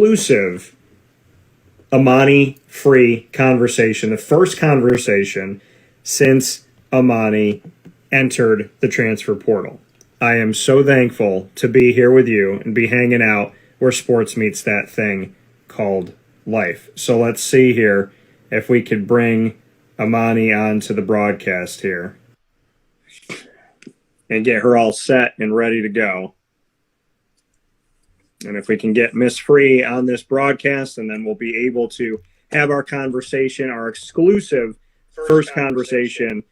exclusive Amani Free conversation, the first conversation since Amani entered the transfer portal. I am so thankful to be here with you and be hanging out where sports meets that thing called life. So let's see here if we could bring Amani onto the broadcast here and get her all set and ready to go. And if we can get Miss Free on this broadcast, and then we'll be able to have our conversation, our exclusive first conversation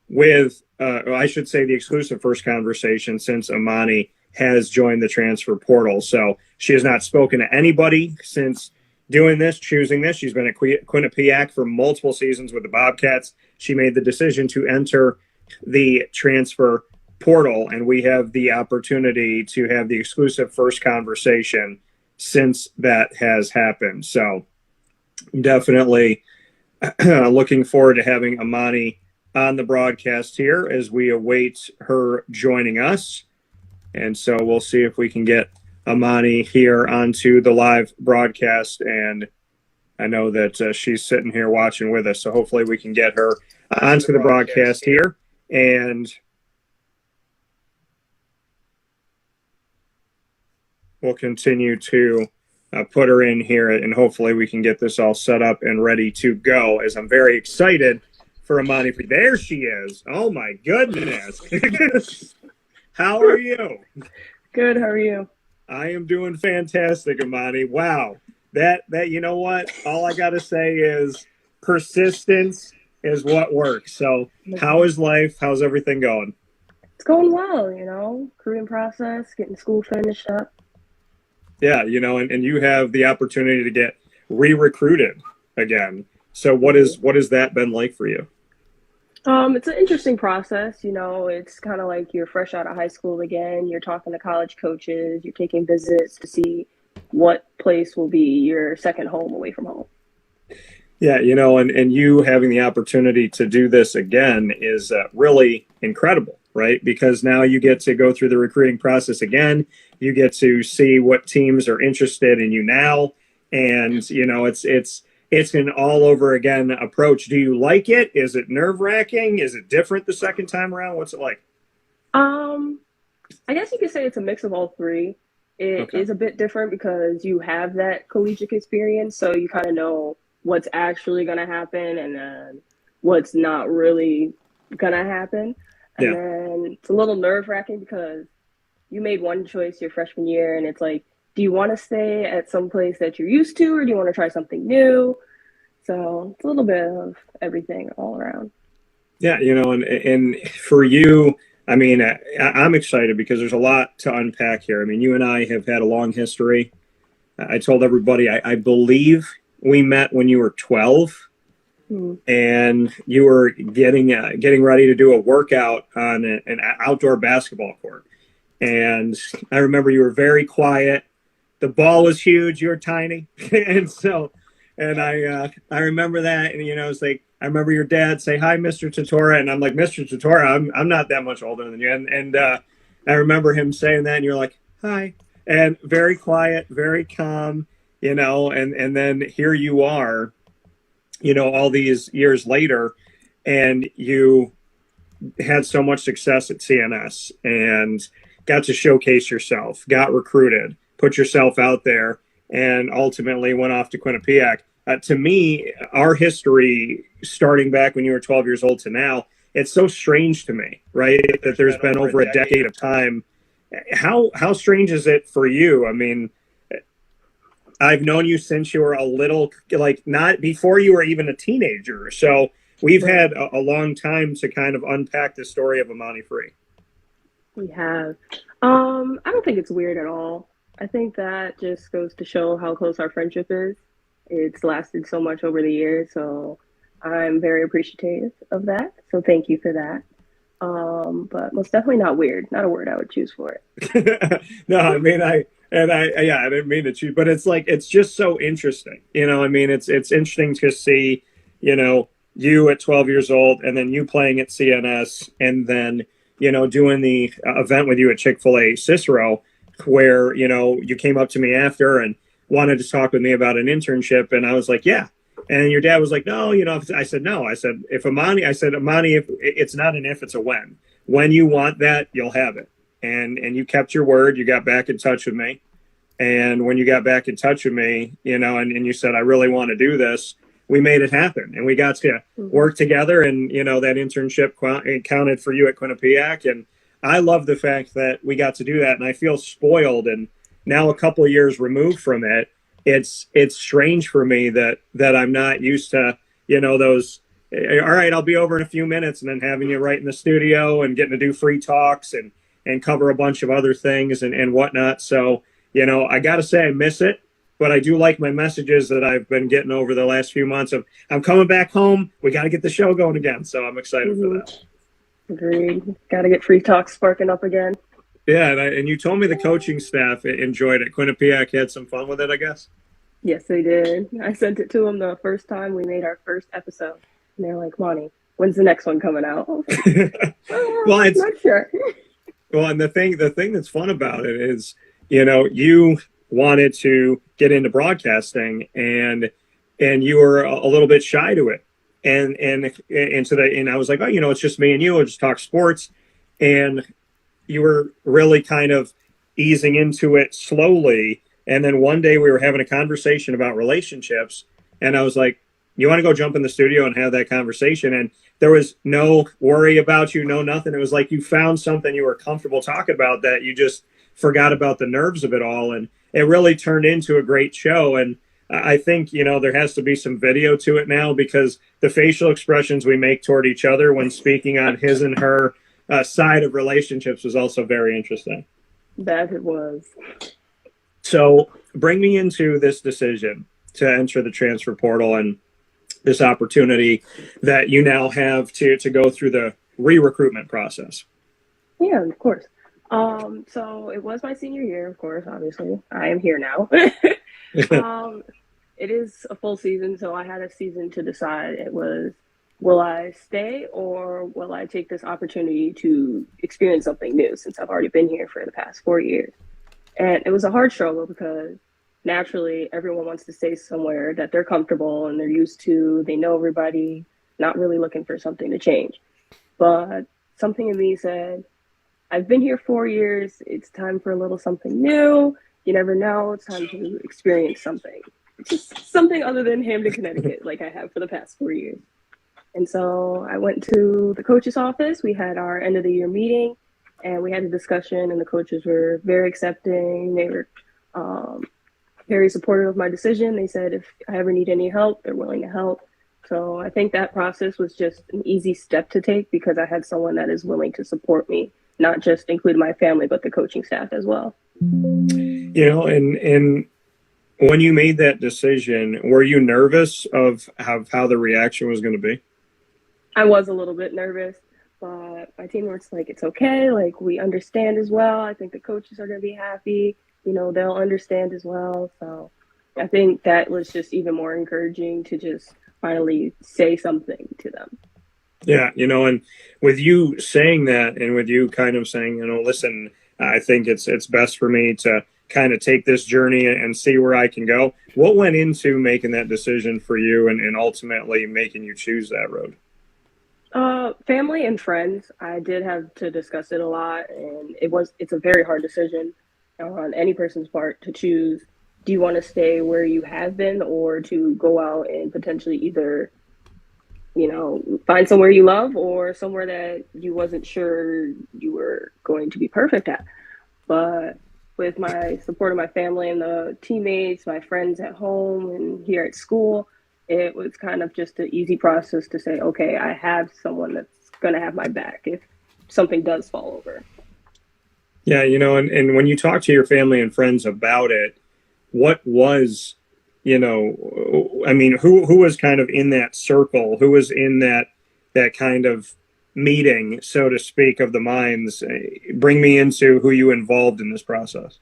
with, I should say the exclusive first conversation since Amani has joined the transfer portal. So she has not spoken to anybody since doing this, choosing this. She's been at Quinnipiac for multiple seasons with the Bobcats. She made the decision to enter the transfer portal, and we have the opportunity to have the exclusive first conversation since that has happened. So definitely looking forward to having Amani on the broadcast here as we await her joining us. And so we'll see if we can get Amani here onto the live broadcast. And I know that she's sitting here watching with us, so hopefully we can get her onto the broadcast here. And we'll continue to put her in here, and hopefully we can get this all set up and ready to go, as I'm very excited for Amani. There she is. Oh, my goodness. How are you? Good. How are you? I am doing fantastic, Amani. Wow. That you know what? All I got to say is persistence is what works. So how is life? How's everything going? It's going well, recruiting process, getting school finished up. Yeah, and you have the opportunity to get re-recruited again. So what has that been like for you? It's an interesting process. It's kind of like you're fresh out of high school again. You're talking to college coaches. You're taking visits to see what place will be your second home away from home. Yeah, and you having the opportunity to do this again is really incredible, right? Because now you get to go through the recruiting process again. You get to see what teams are interested in you now. And, it's an all over again approach. Do you like it? Is it nerve wracking? Is it different the second time around? What's it like? I guess you could say it's a mix of all three. It is a bit different because you have that collegiate experience. So you kind of know what's actually going to happen and then what's not really going to happen. And then it's a little nerve wracking because you made one choice your freshman year, and it's like, do you want to stay at some place that you're used to, or do you want to try something new? So it's a little bit of everything all around. Yeah, and for you, I mean, I'm excited because there's a lot to unpack here. I mean, you and I have had a long history. I told everybody, I believe we met when you were 12. And you were getting ready to do a workout on an outdoor basketball court. And I remember you were very quiet. The ball was huge. You were tiny. and I remember that. And, it's like, I remember your dad say, "Hi, Mr. Tortora." And I'm like, "Mr. Tortora, I'm not that much older than you." And I remember him saying that, and you're like, "Hi." And very quiet, very calm, and then here you are, all these years later, and you had so much success at CNS and got to showcase yourself, got recruited, put yourself out there, and ultimately went off to Quinnipiac. To me, our history, starting back when you were 12 years old to now, it's so strange to me, right? That there's been over a decade of time. How strange is it for you? I mean, I've known you since you were a little, like, not before you were even a teenager. So we've had a long time to kind of unpack the story of Amani Free. We have. I don't think it's weird at all. I think that just goes to show how close our friendship is. It's lasted so much over the years, so I'm very appreciative of that. So thank you for that. But most definitely not weird. Not a word I would choose for it. No, I mean, I didn't mean to choose, but it's like, it's just so interesting. I mean, it's interesting to see, you at 12 years old, and then you playing at CNS, and then, doing the event with you at Chick-fil-A Cicero, where, you came up to me after, and wanted to talk with me about an internship. And I was like, yeah. And your dad was like, no, I said, no. I said, Amani, if it's not an if, it's a when. When you want that, you'll have it. And you kept your word. You got back in touch with me. And when you got back in touch with me, and you said, I really want to do this, we made it happen. And we got to work together. And, that internship counted for you at Quinnipiac. And I love the fact that we got to do that. And I feel spoiled. And now a couple of years removed from it, it's strange for me that I'm not used to, those, all right, I'll be over in a few minutes, and then having you right in the studio and getting to do free talks and cover a bunch of other things and whatnot. So, I got to say I miss it, but I do like my messages that I've been getting over the last few months of I'm coming back home. We got to get the show going again. So I'm excited for that. Agreed. Got to get free talks sparking up again. Yeah, and you told me the coaching staff enjoyed it. Quinnipiac had some fun with it, I guess. Yes, they did. I sent it to them the first time we made our first episode, and they're like, "Monty, when's the next one coming out?" Well, I'm not sure. Well, and the thing that's fun about it is, you wanted to get into broadcasting, and you were a little bit shy to it, and I was like, oh, it's just me and you. We'll just talk sports, and you were really kind of easing into it slowly. And then one day we were having a conversation about relationships, and I was like, you want to go jump in the studio and have that conversation? And there was no worry about you, no nothing. It was like you found something you were comfortable talking about that you just forgot about the nerves of it all. And it really turned into a great show. And I think, there has to be some video to it now, because the facial expressions we make toward each other when speaking on his and her side of relationships was also very interesting. That it was. So bring me into this decision to enter the transfer portal and this opportunity that you now have to go through the re-recruitment process. Yeah, of course. So it was my senior year, of course, obviously. I am here now. It is a full season, so I had a season to decide. It was, will I stay or will I take this opportunity to experience something new, since I've already been here for the past 4 years? And it was a hard struggle, because naturally everyone wants to stay somewhere that they're comfortable and they're used to, they know everybody, not really looking for something to change. But something in me said, I've been here 4 years, it's time for a little something new. You never know, it's time to experience something. Just something other than Hamden, Connecticut, like I have for the past 4 years. And so I went to the coach's office. We had our end of the year meeting, and we had a discussion, and the coaches were very accepting. They were very supportive of my decision. They said if I ever need any help, they're willing to help. So I think that process was just an easy step to take, because I had someone that is willing to support me, not just include my family, but the coaching staff as well. And when you made that decision, were you nervous of how the reaction was going to be? I was a little bit nervous, but my team was like, it's okay. Like, we understand as well. I think the coaches are going to be happy. They'll understand as well. So I think that was just even more encouraging to just finally say something to them. Yeah, and with you saying that, and with you kind of saying, listen, I think it's best for me to kind of take this journey and see where I can go. What went into making that decision for you and ultimately making you choose that road? Family and friends. I did have to discuss it a lot, and it's a very hard decision on any person's part to choose. Do you want to stay where you have been, or to go out and potentially either, find somewhere you love or somewhere that you wasn't sure you were going to be perfect at? But with my support of my family and the teammates, my friends at home and here at school, it was kind of just an easy process to say, okay, I have someone that's going to have my back if something does fall over. Yeah, and when you talk to your family and friends about it, what was, who was kind of in that circle? Who was in that kind of meeting, so to speak, of the minds? Bring me into who you involved in this process.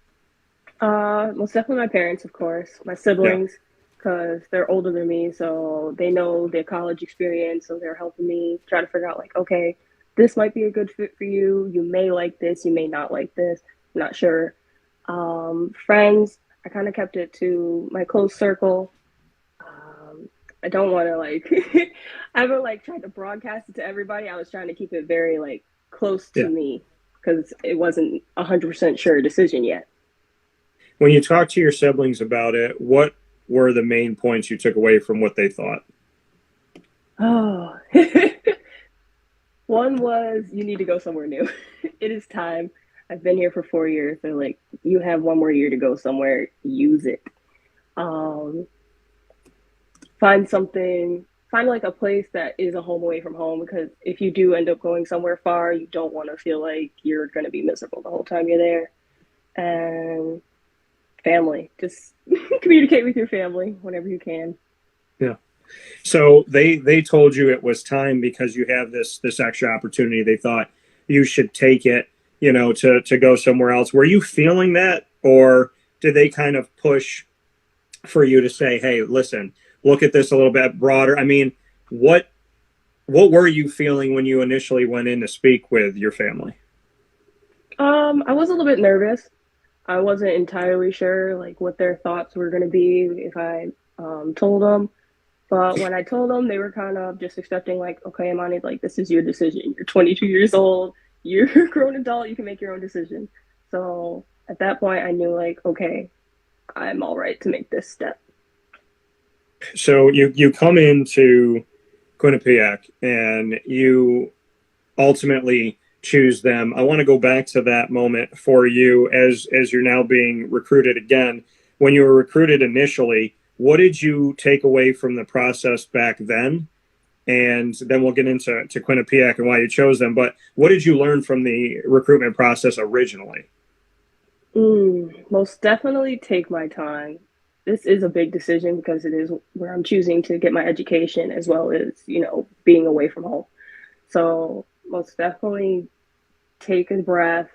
Most definitely my parents, of course, my siblings, because they're older than me, so they know their college experience, so they're helping me try to figure out, like, okay, this might be a good fit for you. You may like this, you may not like this, I'm not sure. Friends, I kind of kept it to my close circle. I don't want to like, I haven't like tried to broadcast it to everybody. I was trying to keep it very like close to me because it wasn't 100% sure decision yet. When you talked to your siblings about it, what were the main points you took away from what they thought? Oh, one was you need to go somewhere new. It is time. I've been here for 4 years. They're like, you have one more year to go somewhere. Use it. Um, find something, find like a place that is a home away from home, because if you do end up going somewhere far, you don't want to feel like you're going to be miserable the whole time you're there. And family, just communicate with your family whenever you can. Yeah. So they told you it was time because you have this extra opportunity. They thought you should take it, to go somewhere else. Were you feeling that, or did they kind of push for you to say, "Hey, listen, look at this a little bit broader"? I mean, what were you feeling when you initially went in to speak with your family? I was a little bit nervous. I wasn't entirely sure like what their thoughts were going to be if I told them. But when I told them, they were kind of just accepting, like, okay, Amani, like, this is your decision. You're 22 years old. You're a grown adult. You can make your own decision. So at that point, I knew, like, okay, I'm all right to make this step. So you come into Quinnipiac and you ultimately choose them. I want to go back to that moment for you as you're now being recruited again. When you were recruited initially, what did you take away from the process back then? And then we'll get into Quinnipiac and why you chose them. But what did you learn from the recruitment process originally? Most definitely take my time. This is a big decision because it is where I'm choosing to get my education as well as, being away from home. So most definitely take a breath,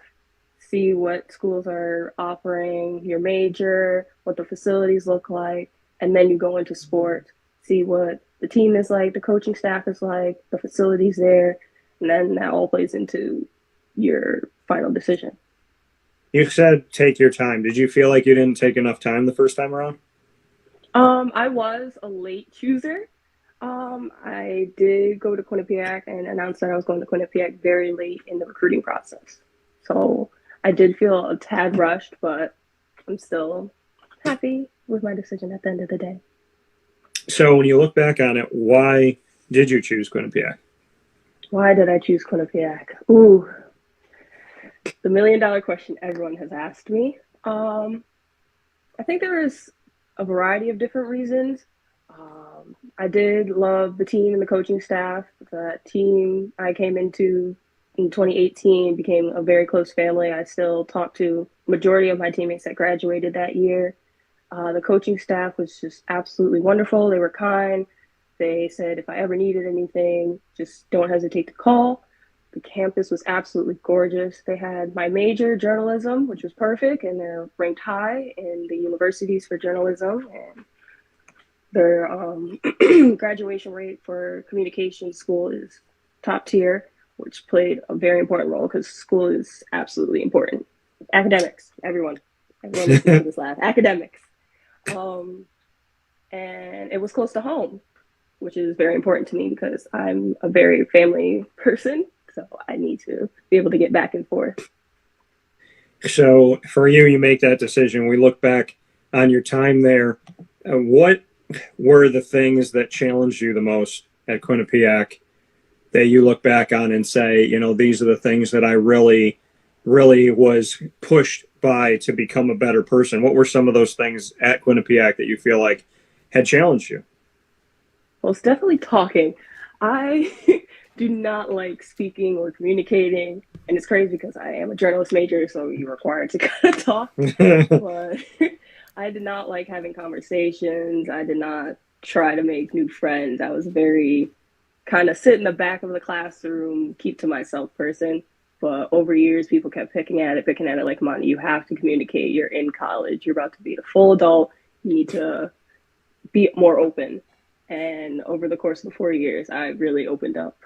see what schools are offering, your major, what the facilities look like, and then you go into sport, see what the team is like, the coaching staff is like, the facilities there, and then that all plays into your final decision. You said take your time. Did you feel like you didn't take enough time the first time around? I was a late chooser. I did go to Quinnipiac and announced that I was going to Quinnipiac very late in the recruiting process. So I did feel a tad rushed, but I'm still happy with my decision at the end of the day. So when you look back on it, why did you choose Quinnipiac? Why did I choose Quinnipiac? Ooh, the $1,000,000 question everyone has asked me. I think there is a variety of different reasons. I did love the team and the coaching staff. The team I came into in 2018 became a very close family. I still talk to majority of my teammates that graduated that year. The coaching staff was just absolutely wonderful. They were kind. They said if I ever needed anything, just don't hesitate to call. The campus was absolutely gorgeous. They had my major, journalism, which was perfect, and they're ranked high in the universities for journalism. And their graduation rate for communication school is top tier, which played a very important role because school is absolutely important. Academics, everyone listening to this laugh. Academics. And it was close to home, which is very important to me because I'm a very family person. So I need to be able to get back and forth. So for you, you make that decision. We look back on your time there. What were the things that challenged you the most at Quinnipiac that you look back on and say, these are the things that I really, really was pushed by to become a better person? What were some of those things at Quinnipiac that you feel like had challenged you? Well, it's definitely talking. I do not like speaking or communicating. And it's crazy because I am a journalist major, so you're required to kind of talk. But I did not like having conversations. I did not try to make new friends. I was very kind of sit in the back of the classroom, keep to myself person. But over years, people kept picking at it like, Monty, you have to communicate. You're in college. You're about to be a full adult. You need to be more open. And over the course of the 4 years, I really opened up.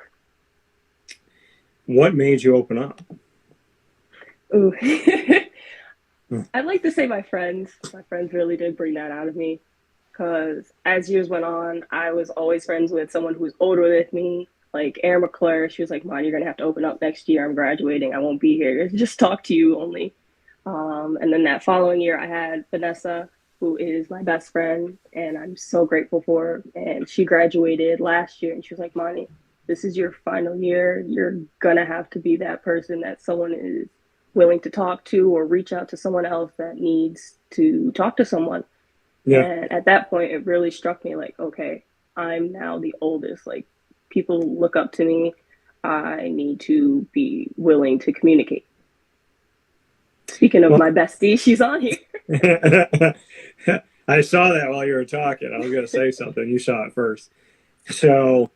What made you open up? Ooh. I'd like to say my friends. My friends really did bring that out of me because as years went on, I was always friends with someone who's older than me. Like Erin McClure, she was like, "Mom, you're gonna have to open up next year. I'm graduating. I won't be here. Just talk to you only." And then that following year, I had Vanessa, who is my best friend, and I'm so grateful for her. And she graduated last year, and she was like, "Monty, this is your final year. You're gonna have to be that person that someone is willing to talk to or reach out to someone else that needs to talk to someone." Yeah. And at that point, it really struck me like, okay, I'm now the oldest. Like, people look up to me. I need to be willing to communicate. Speaking of Well, my bestie, she's on here. I saw that while you were talking. I was going to say something. You saw it first. So,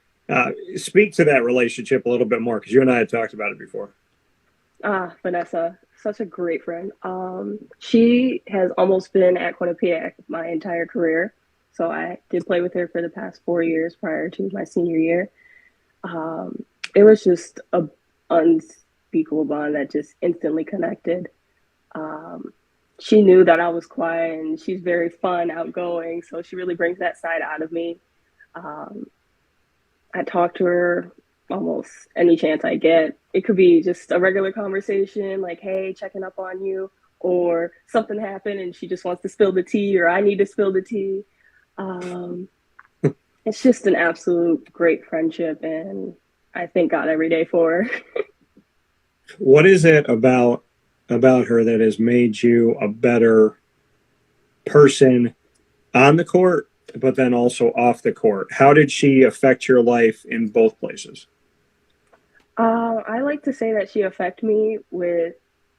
speak to that relationship a little bit more because you and I had talked about it before. Vanessa, such a great friend. She has almost been at Quinnipiac my entire career. So I did play with her for the past 4 years prior to my senior year. It was just a unspeakable bond that just instantly connected. She knew that I was quiet and she's very fun, outgoing, so she really brings that side out of me. Um, I talk to her almost any chance I get. It could be just a regular conversation, like, hey, checking up on you, or something happened and she just wants to spill the tea, or I need to spill the tea. Um, it's just an absolute great friendship, and I thank God every day for her. What is it about her that has made you a better person on the court, but then also off the court? How did she affect your life in both places? I like to say that she affected me with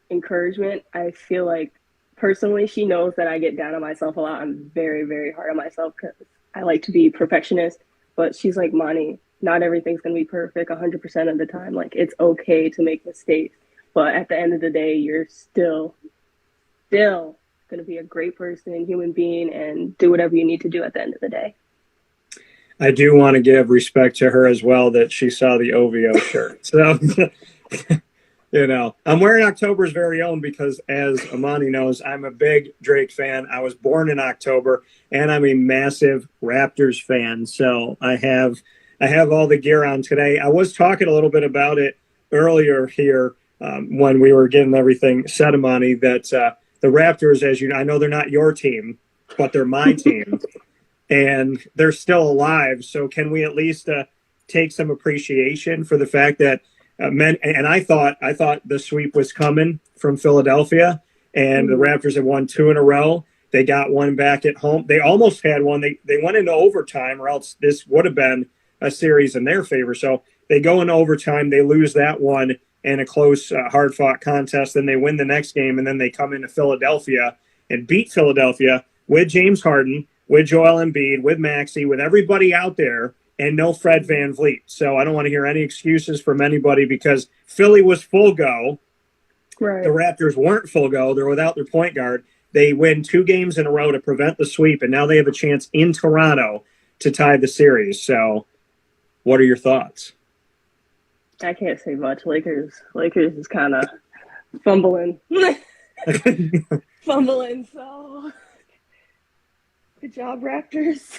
encouragement. I feel like personally, she knows that I get down on myself a lot. I'm very, very hard on myself because I like to be perfectionist. But she's like, Monty, not everything's going to be perfect 100% of the time. Like, it's okay to make mistakes. But at the end of the day, you're still going to be a great person, human being, and do whatever you need to do at the end of the day. I do want to give respect to her as well that she saw the OVO shirt. So, I'm wearing October's very own because, as Amani knows, I'm a big Drake fan. I was born in October, and I'm a massive Raptors fan. So I have all the gear on today. I was talking a little bit about it earlier here when we were getting everything set, Amani, that the Raptors, as you know, I know they're not your team, but they're my team. And they're still alive. So can we at least take some appreciation for the fact that men? And I thought the sweep was coming from Philadelphia, and the Raptors have won two in a row. They got one back at home. They almost had one. They went into overtime, or else this would have been a series in their favor. So they go into overtime. They lose that one in a close, hard fought contest. Then they win the next game, and then they come into Philadelphia and beat Philadelphia with James Harden, with Joel Embiid, with Maxey, with everybody out there, and no Fred VanVleet. So I don't want to hear any excuses from anybody because Philly was full go. Right. The Raptors weren't full go. They're without their point guard. They win two games in a row to prevent the sweep, and now they have a chance in Toronto to tie the series. So what are your thoughts? I can't say much. Lakers is kind of fumbling. Fumbling, so good job, Raptors.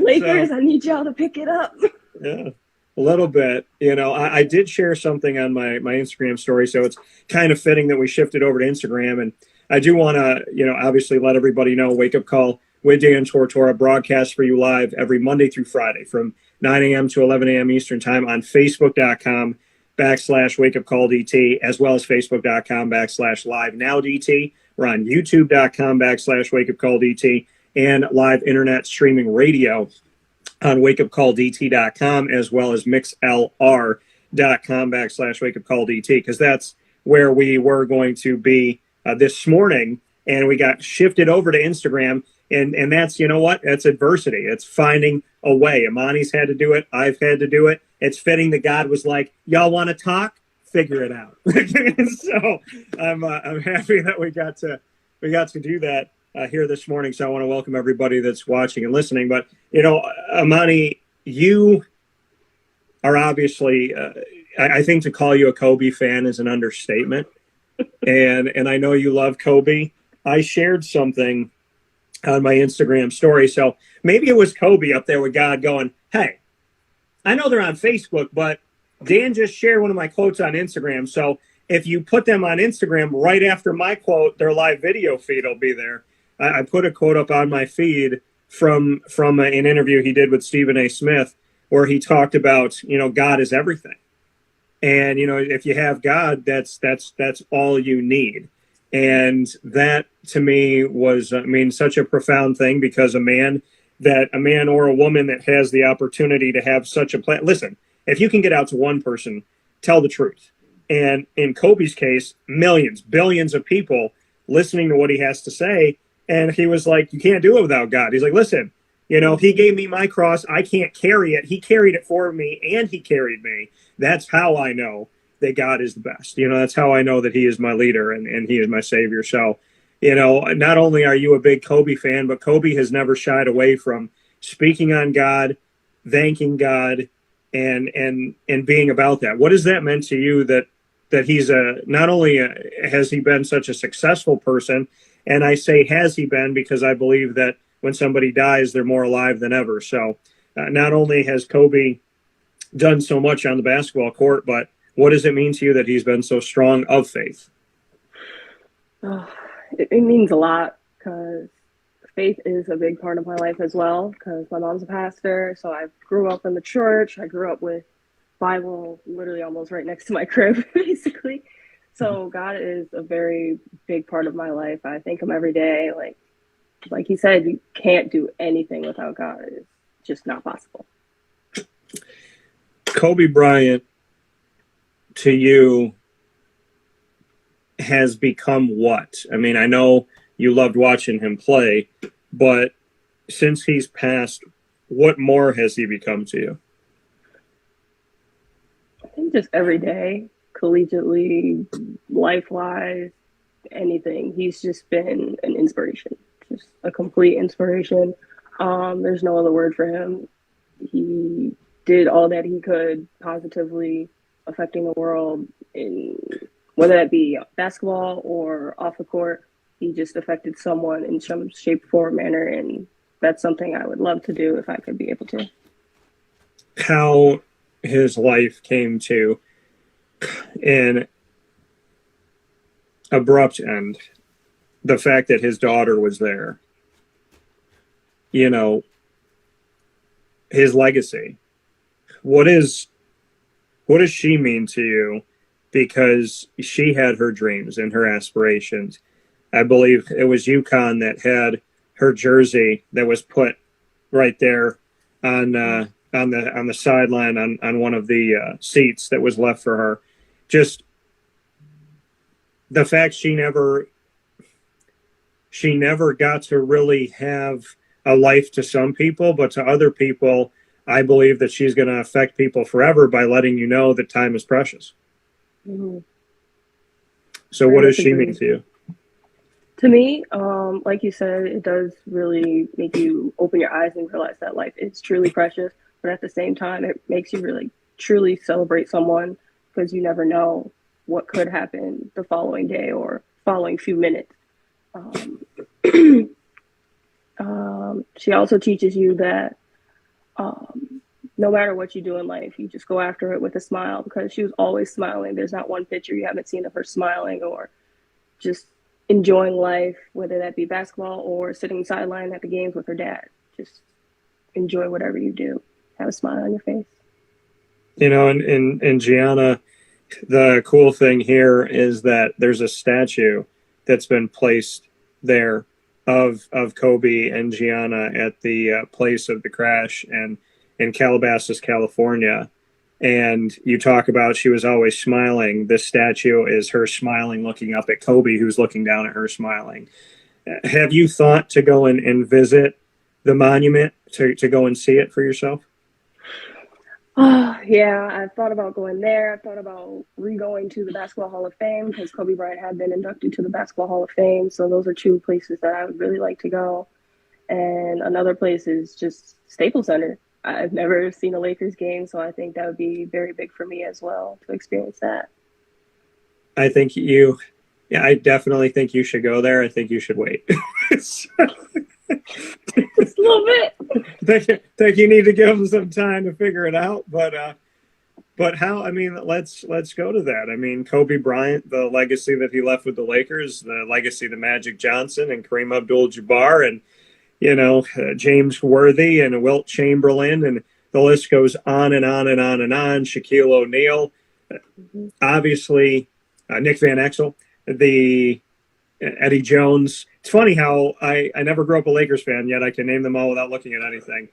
Lakers, so, I need y'all to pick it up. Yeah, a little bit. I did share something on my Instagram story, so it's kind of fitting that we shifted over to Instagram. And I do want to, obviously let everybody know Wake Up Call with Dan Tortora broadcast for you live every Monday through Friday from 9 a.m. to 11 a.m. Eastern time on Facebook.com/Wake Up Call DT, as well as Facebook.com/Live Now DT. We're on YouTube.com/Wake Up Call DT and live internet streaming radio on wakeupcalldt.com, as well as mixlr.com/Wake Up Call DT, because that's where we were going to be this morning. And we got shifted over to Instagram. And that's, that's adversity. It's finding a way. Amani's had to do it. I've had to do it. It's fitting that God was like, y'all want to talk? Figure it out. So I'm happy that we got to do that here this morning. So I want to welcome everybody that's watching and listening. But, Amani, you are obviously, I think to call you a Kobe fan is an understatement. and I know you love Kobe. I shared something on my Instagram story, so maybe it was Kobe up there with God going, "Hey, I know they're on Facebook, but Dan just shared one of my quotes on Instagram. So if you put them on Instagram right after my quote, their live video feed will be there." I put a quote up on my feed from an interview he did with Stephen A. Smith, where he talked about, God is everything, and if you have God, that's all you need. And that to me was, such a profound thing, because a man or a woman that has the opportunity to have such a plan. Listen, if you can get out to one person, tell the truth. And in Kobe's case, millions, billions of people listening to what he has to say. And he was like, you can't do it without God. He's like, listen, he gave me my cross. I can't carry it. He carried it for me, and he carried me. That's how I know that God is the best. That's how I know that he is my leader, and he is my savior. So, not only are you a big Kobe fan, but Kobe has never shied away from speaking on God, thanking God, and being about that. What has that meant to you, that he's not only has he been such a successful person, and I say has he been because I believe that when somebody dies, they're more alive than ever. So not only has Kobe done so much on the basketball court, but what does it mean to you that he's been so strong of faith? It means a lot, because faith is a big part of my life as well, because my mom's a pastor. So I grew up in the church. I grew up with Bible literally almost right next to my crib, basically. So God is a very big part of my life. I thank him every day. Like he said, you can't do anything without God. It's just not possible. Kobe Bryant, to you, has become what? I know you loved watching him play, but since he's passed, what more has he become to you? I think just every day, collegiately, life-wise, anything. He's just been an inspiration, just a complete inspiration. There's no other word for him. He did all that he could positively affecting the world, in whether that be basketball or off the court. He just affected someone in some shape, form, manner, and that's something I would love to do if I could be able to. How his life came to an abrupt end, the fact that his daughter was there, his legacy. What does she mean to you? Because she had her dreams and her aspirations. I believe it was UConn that had her jersey that was put right there on the sideline on one of the seats that was left for her. Just the fact she never got to really have a life to some people, but to other people, I believe that she's going to affect people forever by letting you know that time is precious. Mm-hmm. So what does she mean to you? To me, like you said, it does really make you open your eyes and realize that life is truly precious. But at the same time, it makes you really truly celebrate someone, because you never know what could happen the following day or following few minutes. She also teaches you that no matter what you do in life, you just go after it with a smile, because she was always smiling. There's not one picture you haven't seen of her smiling or just enjoying life, whether that be basketball or sitting sideline at the games with her dad. Just enjoy whatever you do. Have a smile on your face. In Gianna, the cool thing here is that there's a statue that's been placed there of Kobe and Gianna at the place of the crash and in Calabasas, California. And you talk about she was always smiling. This statue is her smiling, looking up at Kobe, who's looking down at her smiling. Have you thought to go and visit the monument, to go and see it for yourself? Yeah, I've thought about going there. I've thought about re-going to the Basketball Hall of Fame, because Kobe Bryant had been inducted to the Basketball Hall of Fame. So those are two places that I would really like to go. And another place is just Staples Center. I've never seen a Lakers game, so I think that would be very big for me as well to experience that. I think you Yeah, I definitely think you should go there. I think you should wait. Just a little bit. think you need to give them some time to figure it out. But how? I mean, let's go to that. I mean, Kobe Bryant, the legacy that he left with the Lakers, the legacy of Magic Johnson and Kareem Abdul-Jabbar, and James Worthy and Wilt Chamberlain, and the list goes on and on and on and on. Shaquille O'Neal, obviously, Nick Van Exel, the Eddie Jones. It's funny how I never grew up a Lakers fan, yet I can name them all without looking at anything.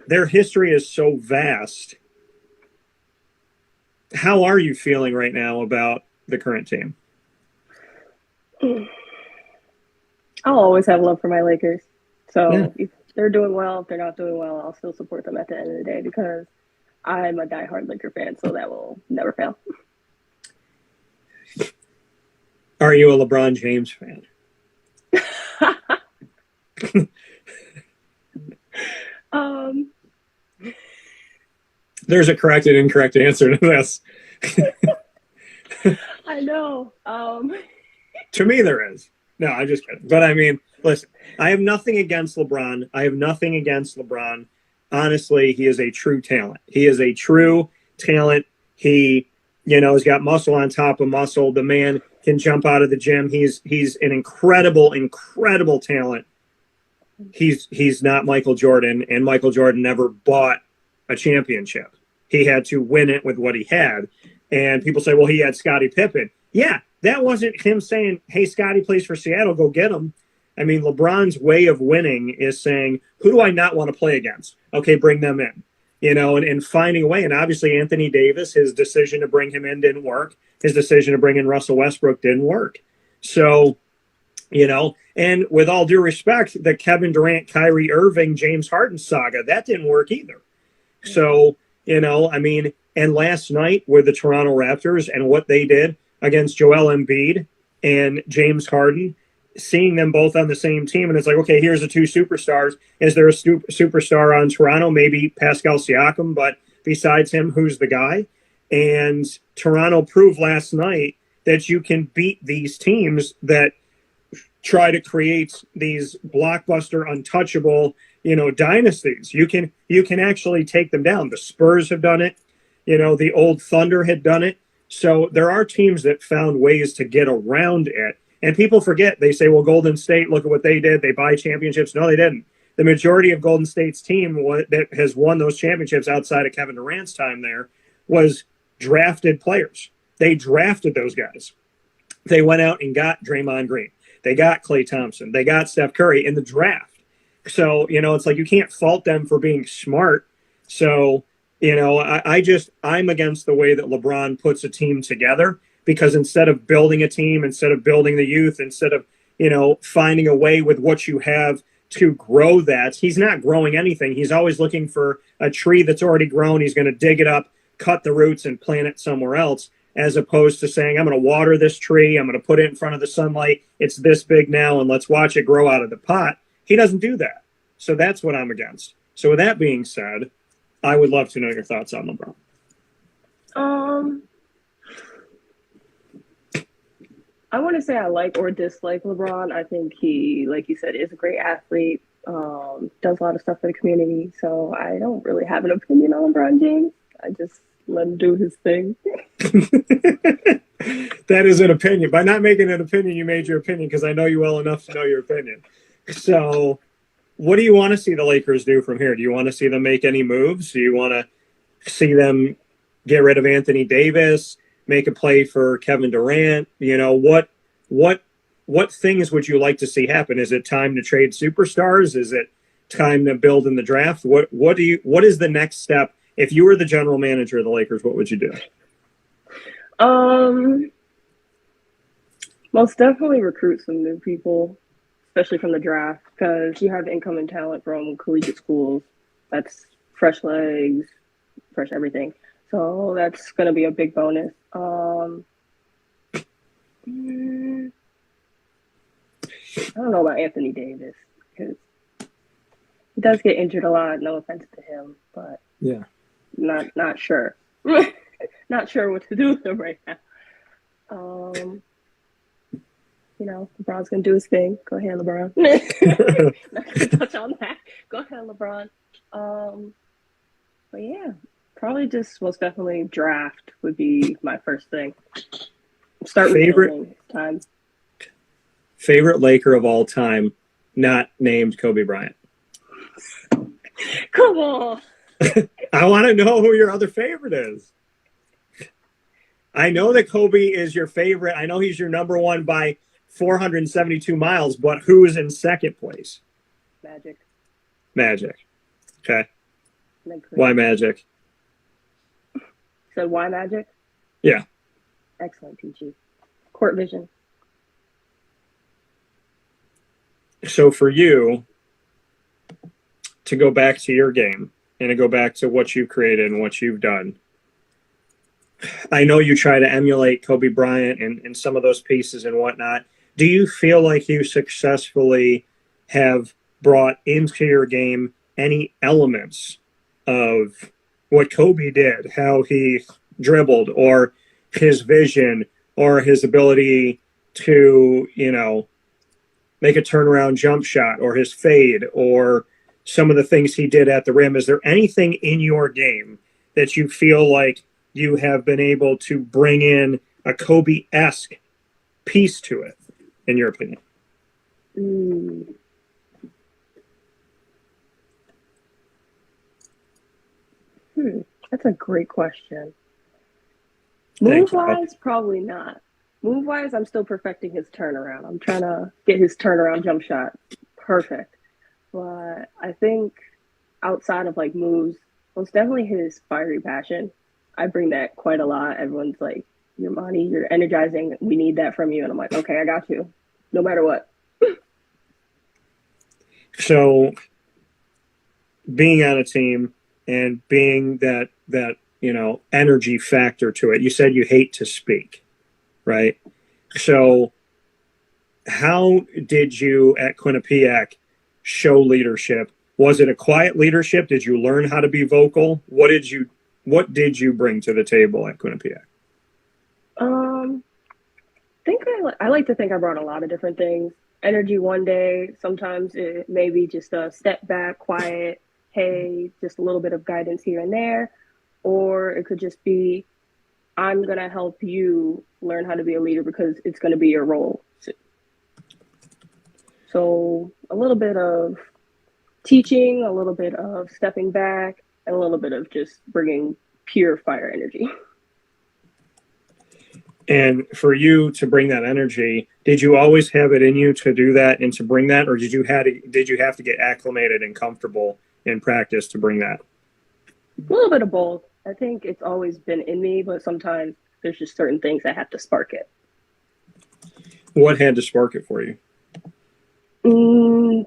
Their history is so vast. How are you feeling right now about the current team? I'll always have love for my Lakers. So if they're doing well, if they're not doing well, I'll still support them at the end of the day because I'm a diehard Laker fan, so that will never fail. Are you a LeBron James fan? There's a correct and incorrect answer to this. I know. To me, there is. No, I'm just kidding. But I mean, listen, I have nothing against LeBron. Honestly, he is a true talent. He has got muscle on top of muscle. The man can jump out of the gym. He's an incredible talent. He's not Michael Jordan, and Michael Jordan never bought a championship. He had to win it with what he had. And people say, well, he had Scottie Pippen. Yeah, that wasn't him saying, hey, Scottie plays for Seattle, go get him. I mean, LeBron's way of winning is saying, who do I not want to play against? Okay, bring them in. And finding a way. And obviously, Anthony Davis, his decision to bring him in didn't work. His decision to bring in Russell Westbrook didn't work. So, and with all due respect, the Kevin Durant, Kyrie Irving, James Harden saga, that didn't work either. So, and last night with the Toronto Raptors and what they did against Joel Embiid and James Harden, seeing them both on the same team, and it's like, okay, here's the two superstars. Is there a superstar on Toronto? Maybe Pascal Siakam, but besides him, who's the guy? And Toronto proved last night that you can beat these teams that try to create these blockbuster, untouchable, dynasties. You can actually take them down. The Spurs have done it. The old Thunder had done it. So there are teams that found ways to get around it. And people forget. They say, well, Golden State, look at what they did. They buy championships. No, they didn't. The majority of Golden State's team that has won those championships outside of Kevin Durant's time there was drafted players. They drafted those guys. They went out and got Draymond Green. They got Klay Thompson. They got Steph Curry in the draft. So, it's like you can't fault them for being smart. So, I'm against the way that LeBron puts a team together, because instead of building a team, instead of building the youth, instead of, finding a way with what you have to grow that, he's not growing anything. He's always looking for a tree that's already grown. He's going to dig it up, cut the roots, and plant it somewhere else, as opposed to saying, I'm going to water this tree. I'm going to put it in front of the sunlight. It's this big now, and let's watch it grow out of the pot. He doesn't do that. So that's what I'm against. So with that being said, I would love to know your thoughts on LeBron. I want to say I like or dislike LeBron. I think he, like you said, is a great athlete, does a lot of stuff for the community. So I don't really have an opinion on LeBron James. I just let him do his thing. That is an opinion. By not making an opinion, you made your opinion, because I know you well enough to know your opinion. So what do you want to see the Lakers do from here? Do you want to see them make any moves? Do you want to see them get rid of Anthony Davis, make a play for Kevin Durant? What things would you like to see happen? Is it time to trade superstars? Is it time to build in the draft? What is the next step? If you were the general manager of the Lakers, what would you do? Most definitely recruit some new people, especially from the draft, because you have incoming talent from collegiate schools. That's fresh legs, fresh everything. So that's going to be a big bonus. I don't know about Anthony Davis, because he does get injured a lot. No offense to him, but yeah, not sure. Not sure what to do with him right now. LeBron's gonna do his thing. Go ahead, LeBron. Not gonna touch on that. Go ahead, LeBron. But yeah, probably just most definitely draft would be my first thing. Start rebuilding time. Favorite Laker of all time, not named Kobe Bryant. Come on. I want to know who your other favorite is. I know that Kobe is your favorite. I know he's your number one by 472 miles, but who's in second place? Magic. Okay. Why Magic? So why Magic? Yeah. Excellent, PG. Court vision. So for you, to go back to your game and to go back to what you've created and what you've done, I know you try to emulate Kobe Bryant and some of those pieces and whatnot. Do you feel like you successfully have brought into your game any elements of what Kobe did, how he dribbled, or his vision, or his ability to, make a turnaround jump shot, or his fade, or some of the things he did at the rim? Is there anything in your game that you feel like you have been able to bring in a Kobe-esque piece to it, in your opinion? That's a great question. Move-wise, probably not. Move-wise, I'm still perfecting his turnaround. I'm trying to get his turnaround jump shot perfect. But I think outside of like moves, most definitely his fiery passion. I bring that quite a lot. Everyone's like, "You're Amani, you're energizing. We need that from you." And I'm like, "Okay, I got you, no matter what." So, being on a team and being that energy factor to it, you said you hate to speak, right? So, how did you at Quinnipiac show leadership? Was it a quiet leadership? Did you learn how to be vocal? What did you bring to the table at Quinnipiac? I like to think I brought a lot of different things. Energy one day, sometimes it may be just a step back, quiet, hey, just a little bit of guidance here and there. Or it could just be, I'm going to help you learn how to be a leader because it's going to be your role. So a little bit of teaching, a little bit of stepping back, and a little bit of just bringing pure fire energy. And for you to bring that energy, did you always have it in you to do that and to bring that, or did you have to get acclimated and comfortable in practice to bring that? A little bit of both. I think it's always been in me, but sometimes there's just certain things that have to spark it. What had to spark it for you?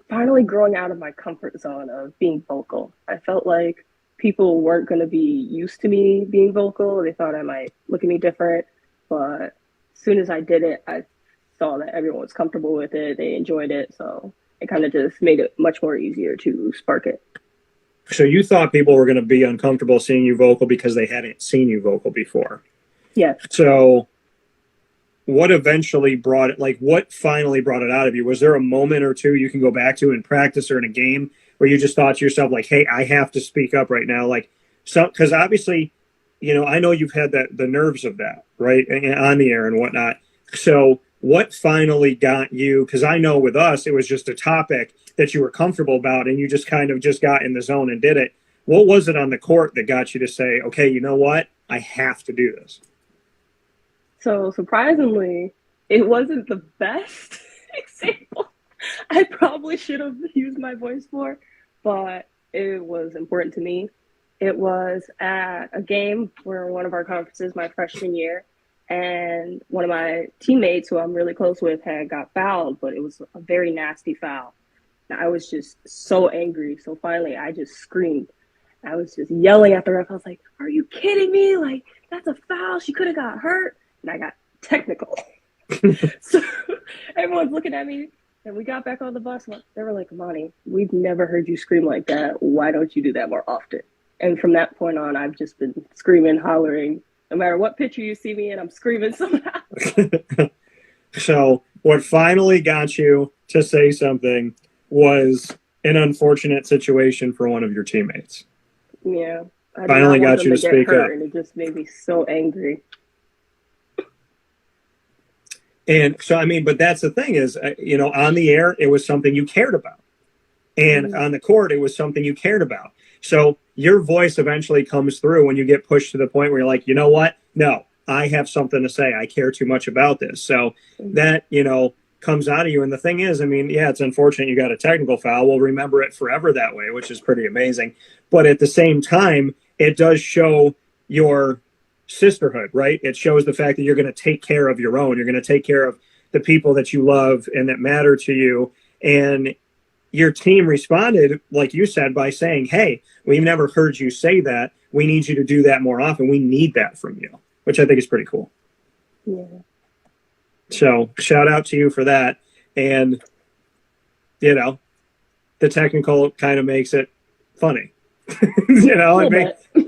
Finally growing out of my comfort zone of being vocal. I felt like people weren't going to be used to me being vocal. They thought I might look at me different. But as soon as I did it, I saw that everyone was comfortable with it. They enjoyed it. So it kind of just made it much more easier to spark it. So you thought people were going to be uncomfortable seeing you vocal because they hadn't seen you vocal before. Yes. So what finally brought it out of you? Was there a moment or two you can go back to in practice or in a game where you just thought to yourself, like, hey, I have to speak up right now? Because obviously, I know you've had the nerves of that, right, on the air and whatnot. So what finally got you? Because I know with us, it was just a topic that you were comfortable about and you just kind of just got in the zone and did it. What was it on the court that got you to say, okay, you know what? I have to do this? So surprisingly, it wasn't the best example I probably should have used my voice for, but it was important to me. It was at a game for one of our conferences my freshman year, and one of my teammates who I'm really close with had got fouled, but it was a very nasty foul. And I was just so angry. So finally, I just screamed. I was just yelling at the ref. I was like, "Are you kidding me? Like, that's a foul. She could have got hurt." And I got technical. So everyone's looking at me, and we got back on the bus. They were like, "Amani, we've never heard you scream like that. Why don't you do that more often?" And from that point on, I've just been screaming, hollering. No matter what picture you see me in, I'm screaming somehow. So what finally got you to say something was an unfortunate situation for one of your teammates. Yeah. I Finally got you to speak up. And it just made me so angry. And so, I mean, but that's the thing is, on the air, it was something you cared about. And on the court, it was something you cared about. So your voice eventually comes through when you get pushed to the point where you're like, you know what? No, I have something to say. I care too much about this. So that, comes out of you. And the thing is, I mean, yeah, it's unfortunate you got a technical foul. We'll remember it forever that way, which is pretty amazing. But at the same time, it does show your sisterhood, right? It shows the fact that you're going to take care of your own. You're going to take care of the people that you love and that matter to you. And your team responded, like you said, by saying, hey, we've never heard you say that. We need you to do that more often. We need that from you, which I think is pretty cool. Yeah. So shout out to you for that. And, the technical kind of makes it funny.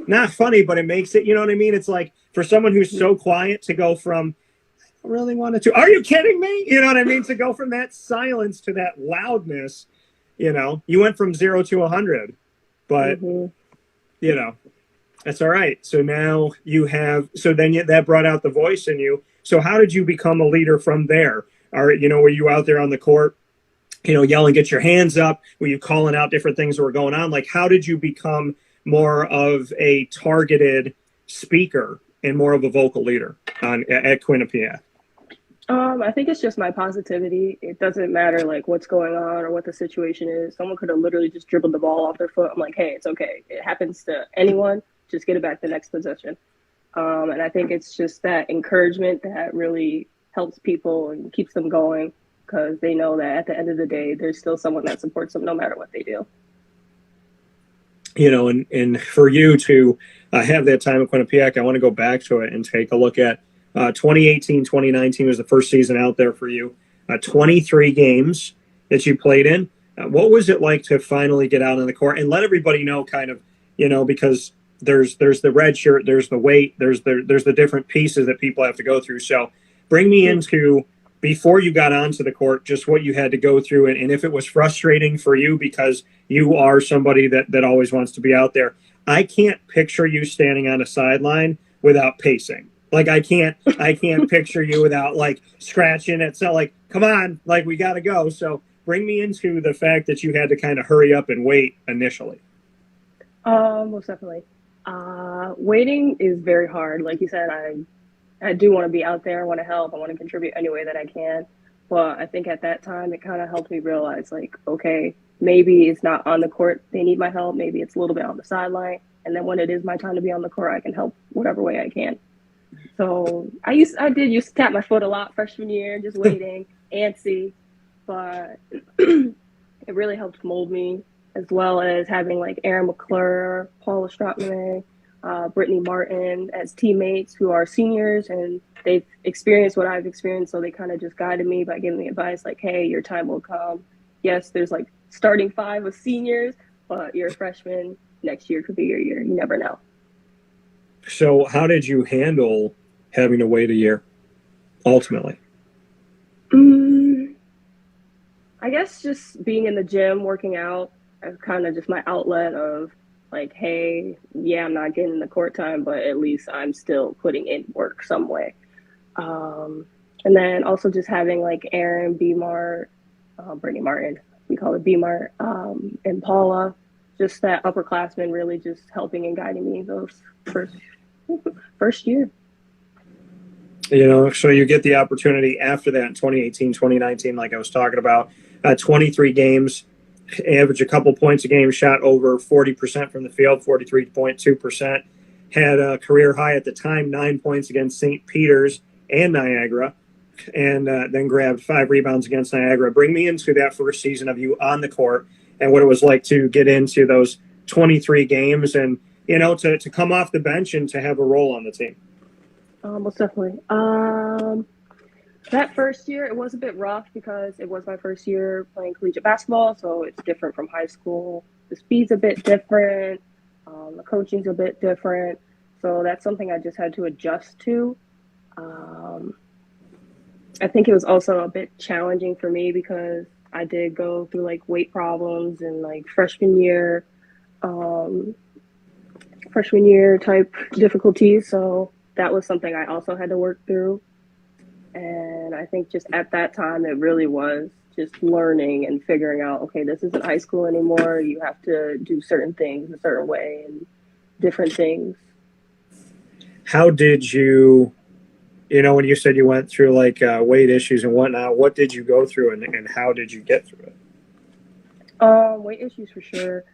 Not funny, but it makes it, you know what I mean? It's like for someone who's so quiet to go from, I really wanted to, are you kidding me? You know what I mean? To go from that silence to that loudness, you went from 0 to 100, but, that's all right. So now that brought out the voice in you. So how did you become a leader from there? Were you out there on the court, yelling, get your hands up? Were you calling out different things that were going on? Like, how did you become more of a targeted speaker and more of a vocal leader at Quinnipiac? I think it's just my positivity. It doesn't matter like what's going on or what the situation is. Someone could have literally just dribbled the ball off their foot. I'm like, hey, it's okay. It happens to anyone. Just get it back the next possession. And I think it's just that encouragement that really helps people and keeps them going because they know that at the end of the day, there's still someone that supports them no matter what they do. And for you to have that time at Quinnipiac, I want to go back to it and take a look at 2018, 2019 was the first season out there for you. 23 games that you played in. What was it like to finally get out on the court and let everybody know kind of, because there's the red shirt, there's the weight, there's the different pieces that people have to go through. So bring me into before you got onto the court, just what you had to go through and if it was frustrating for you because you are somebody that always wants to be out there. I can't picture you standing on a sideline without pacing. Like I can't picture you without like scratching. It's not like, come on, like we got to go. So bring me into the fact that you had to kind of hurry up and wait initially. Most definitely. Waiting is very hard. Like you said, I do want to be out there. I want to help. I want to contribute any way that I can. But I think at that time, it kind of helped me realize like, okay, maybe it's not on the court. They need my help. Maybe it's a little bit on the sideline. And then when it is my time to be on the court, I can help whatever way I can. So I did used to tap my foot a lot freshman year, just waiting, antsy. But it really helped mold me, as well as having like Aaron McClure, Paula Stratman, Brittany Martin as teammates who are seniors and they've experienced what I've experienced. So they kind of just guided me by giving me advice like, hey, your time will come. Yes, there's like starting 5 of seniors, but you're a freshman. Next year could be your year. You never know. So how did you handle having to wait a year ultimately? I guess just being in the gym, working out, kind of just my outlet of like, hey, yeah, I'm not getting the court time, but at least I'm still putting in work some way. And then also just having like Aaron, B-Mart, Brittany Martin, we call it B-Mart, and Paula, just that upperclassmen really just helping and guiding me those first year. So you get the opportunity after that in 2018, 2019, like I was talking about, 23 games, average a couple points a game, shot over 40% from the field, 43.2%, had a career high at the time, 9 points against St. Peter's and Niagara, and then grabbed 5 rebounds against Niagara. Bring me into that first season of you on the court and what it was like to get into those 23 games and, to come off the bench and to have a role on the team. Most definitely. That first year, it was a bit rough because it was my first year playing collegiate basketball, so it's different from high school. The speed's a bit different. The coaching's a bit different. So that's something I just had to adjust to. I think it was also a bit challenging for me because I did go through like weight problems and like um, freshman year type difficulties. So that was something I also had to work through. And I think just at that time, it really was just learning and figuring out, okay, this isn't high school anymore. You have to do certain things a certain way and different things. How did you, when you said you went through like weight issues and whatnot, what did you go through and how did you get through it? Weight issues for sure.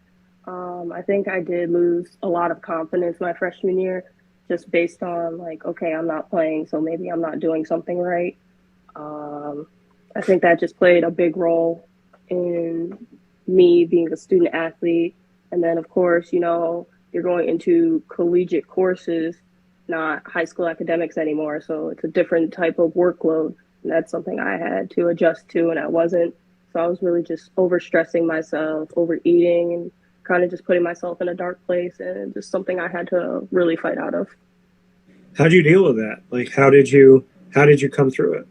I think I did lose a lot of confidence my freshman year just based on like, okay, I'm not playing, so maybe I'm not doing something right. Um, I think that just played a big role in me being a student athlete. And then, of course, you're going into collegiate courses, not high school academics anymore. So it's a different type of workload. And that's something I had to adjust to, and I wasn't. So I was really just overstressing myself, overeating, and kind of just putting myself in a dark place, and just something I had to really fight out of. How'd you deal with that? Like, how did you come through it?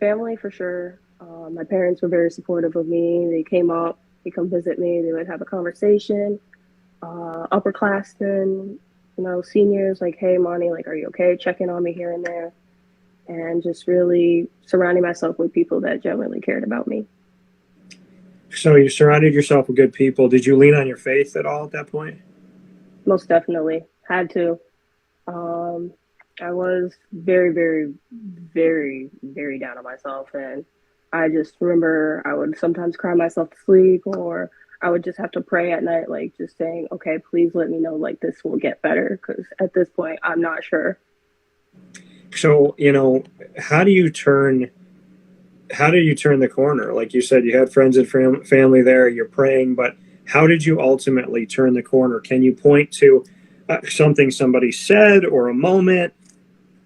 Family for sure. My parents were very supportive of me. They came up, they come visit me, they would have a conversation. Upperclassmen, seniors, like, hey, Monty, like, are you okay? Checking on me here and there, and just really surrounding myself with people that genuinely cared about me. So you surrounded yourself with good people. Did you lean on your faith at all at that point? Most definitely had to. Um, I was very, very, very, very down on myself. And I just remember I would sometimes cry myself to sleep, or I would just have to pray at night, like just saying, okay, please let me know, like, this will get better. Because at this point, I'm not sure. So, how do you turn how did you turn the corner? Like you said, you had friends and family there, you're praying, but how did you ultimately turn the corner? Can you point to something somebody said or a moment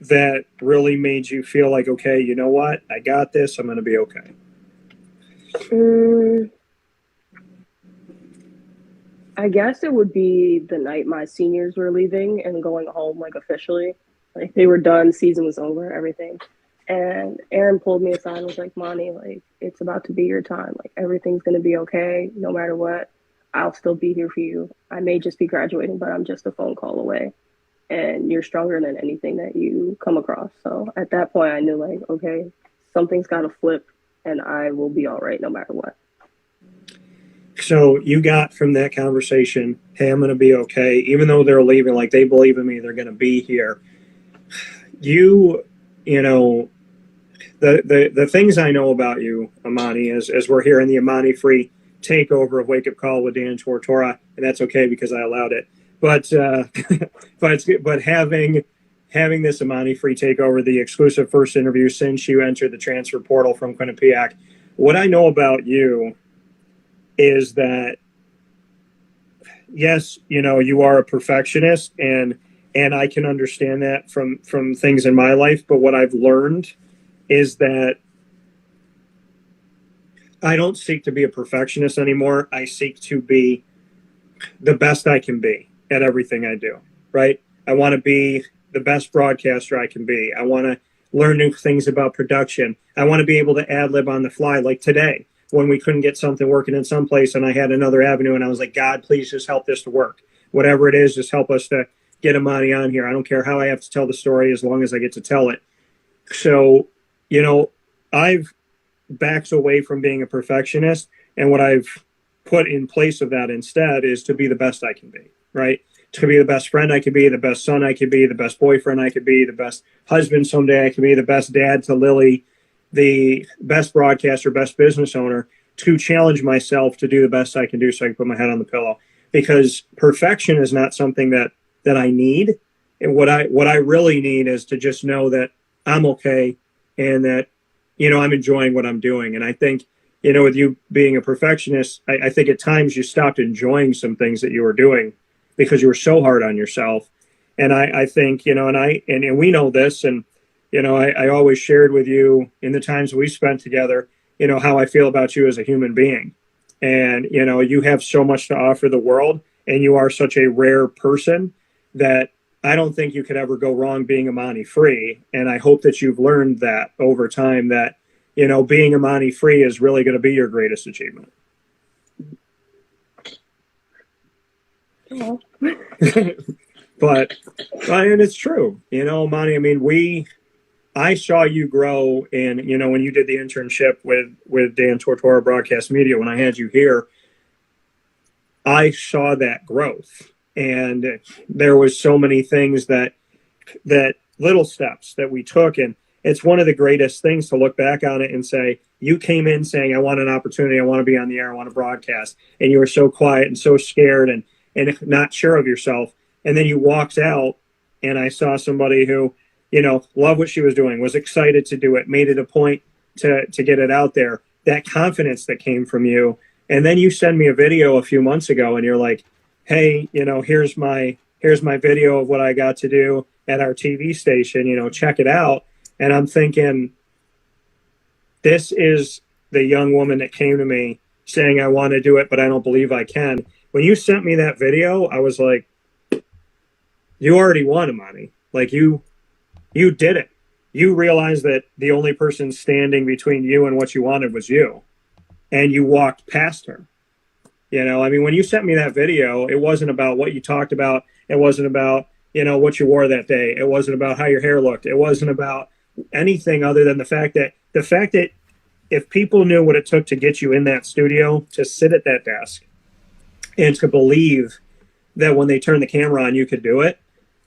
that really made you feel like, okay, you know what? I got this. I'm going to be okay. Mm, I guess it would be the night my seniors were leaving and going home, like officially. Like they were done, season was over, everything. And Aaron pulled me aside and was like, Monty, like, it's about to be your time. Like, everything's going to be okay. No matter what, I'll still be here for you. I may just be graduating, but I'm just a phone call away. And you're stronger than anything that you come across. So at that point, I knew, like, okay, something's got to flip and I will be all right no matter what. So you got from that conversation, hey, I'm going to be okay. Even though they're leaving, like they believe in me, they're going to be here. You, you know, the things I know about you, Amani, as we're here in the Amani Free Takeover of Wake Up Call with Dan Tortora, and that's okay because I allowed it. But but having this Amani Free Takeover, the exclusive first interview since you entered the transfer portal from Quinnipiac, what I know about you is that yes, you are a perfectionist, and I can understand that from things in my life. But what I've learned is that I don't seek to be a perfectionist anymore. I seek to be the best I can be at everything I do, right? I want to be the best broadcaster I can be. I want to learn new things about production. I want to be able to ad lib on the fly, like today when we couldn't get something working in some place and I had another avenue and I was like, God, please just help this to work. Whatever it is, just help us to get Amani on here. I don't care how I have to tell the story as long as I get to tell it. So, I've backed away from being a perfectionist, and what I've put in place of that instead is to be the best I can be, right? To be the best friend I could be, the best son I could be, the best boyfriend I could be, the best husband someday I could be, the best dad to Lily, the best broadcaster, best business owner, to challenge myself to do the best I can do so I can put my head on the pillow. Because perfection is not something that I need. And what I really need is to just know that I'm okay and that, I'm enjoying what I'm doing. And I think, with you being a perfectionist, I think at times you stopped enjoying some things that you were doing because you were so hard on yourself. And I think, and we know this, and, I always shared with you in the times we spent together, how I feel about you as a human being. And, you have so much to offer the world, and you are such a rare person that I don't think you could ever go wrong being Amani Free. And I hope that you've learned that over time that, being Amani Free is really going to be your greatest achievement. Oh. But and it's true, Amani. I mean, I saw you grow in, when you did the internship with Dan Tortora Broadcast Media, when I had you here, I saw that growth. And there was so many things that little steps that we took. And it's one of the greatest things to look back on it and say, you came in saying, I want an opportunity. I want to be on the air. I want to broadcast. And you were so quiet and so scared and not sure of yourself. And then you walked out and I saw somebody who, loved what she was doing, was excited to do it, made it a point to get it out there. That confidence that came from you. And then you send me a video a few months ago and you're like, hey, here's my video of what I got to do at our TV station, check it out. And I'm thinking, this is the young woman that came to me saying, I want to do it, but I don't believe I can. When you sent me that video, I was like, you already won, Amani. Like you did it. You realized that the only person standing between you and what you wanted was you. And you walked past her. I mean, when you sent me that video, it wasn't about what you talked about. It wasn't about, what you wore that day. It wasn't about how your hair looked. It wasn't about anything other than the fact that if people knew what it took to get you in that studio, to sit at that desk and to believe that when they turned the camera on, you could do it,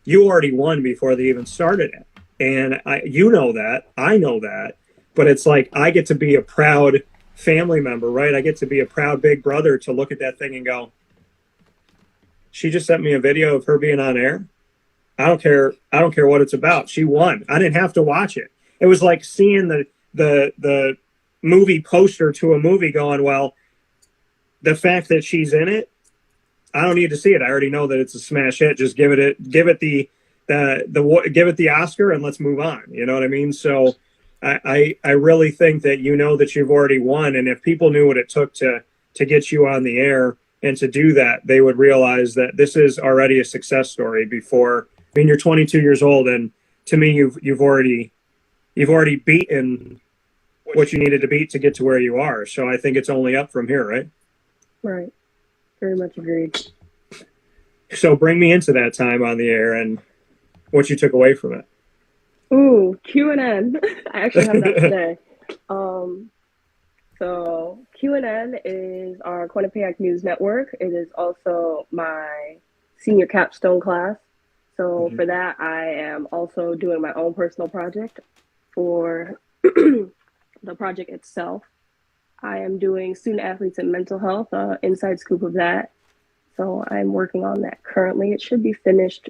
you already won before they even started it. And that, I know that, but it's like, I get to be a proud family member, right? I get to be a proud big brother to look at that thing and go, she just sent me a video of her being on air. I don't care what it's about. She won. I didn't have to watch it. It was like seeing the movie poster to a movie going, well, the fact that she's in it, I don't need to see it. I already know that it's a smash hit. Just give it the Oscar and let's move on. You know what I mean? So I really think that that you've already won. And if people knew what it took to get you on the air and to do that, they would realize that this is already a success story before. I mean, you're 22 years old, and to me, you've already beaten what you needed to beat to get to where you are. So I think it's only up from here, right? Right. Very much agreed. So bring me into that time on the air and what you took away from it. Ooh, Q&N. I actually have that today. So Q&N is our Quinnipiac News Network. It is also my senior capstone class. So for that, I am also doing my own personal project. For the project itself, I am doing student athletes and mental health, inside scoop of that. So I'm working on that currently. It should be finished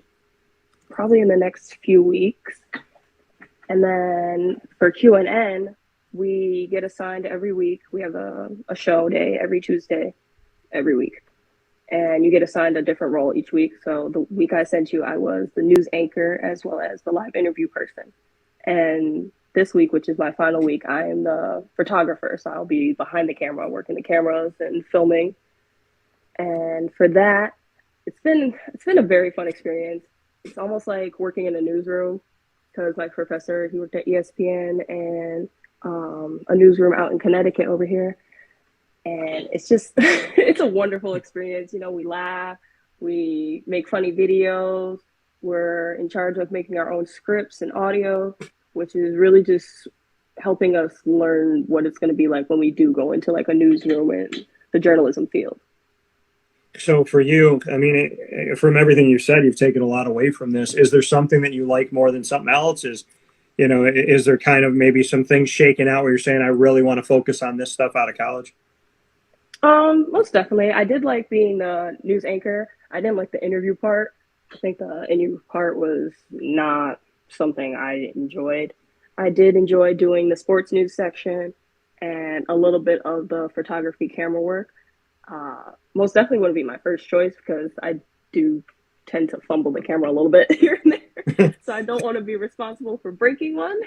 probably in the next few weeks. And then for Q&N, we get assigned every week. We have a show day every Tuesday, every week. And you get assigned a different role each week. So the week I sent you, I was the news anchor as well as the live interview person. And this week, which is my final week, I am the photographer. So I'll be behind the camera, working the cameras and filming. And for that, it's been a very fun experience. It's almost like working in a newsroom, because my professor, he worked at ESPN and a newsroom out in Connecticut over here. And it's just, it's a wonderful experience. We laugh, we make funny videos. We're in charge of making our own scripts and audio, which is really just helping us learn what it's going to be like when we do go into like a newsroom and the journalism field. So for you, I mean, from everything you've said, you've taken a lot away from this. Is there something that you like more than something else? Is there kind of maybe some things shaking out where you're saying, I really want to focus on this stuff out of college? Most definitely. I did like being the news anchor. I didn't like the interview part. I think the interview part was not something I enjoyed. I did enjoy doing the sports news section and a little bit of the photography camera work. Most definitely would be my first choice because I do tend to fumble the camera a little bit here and there. So I don't want to be responsible for breaking one.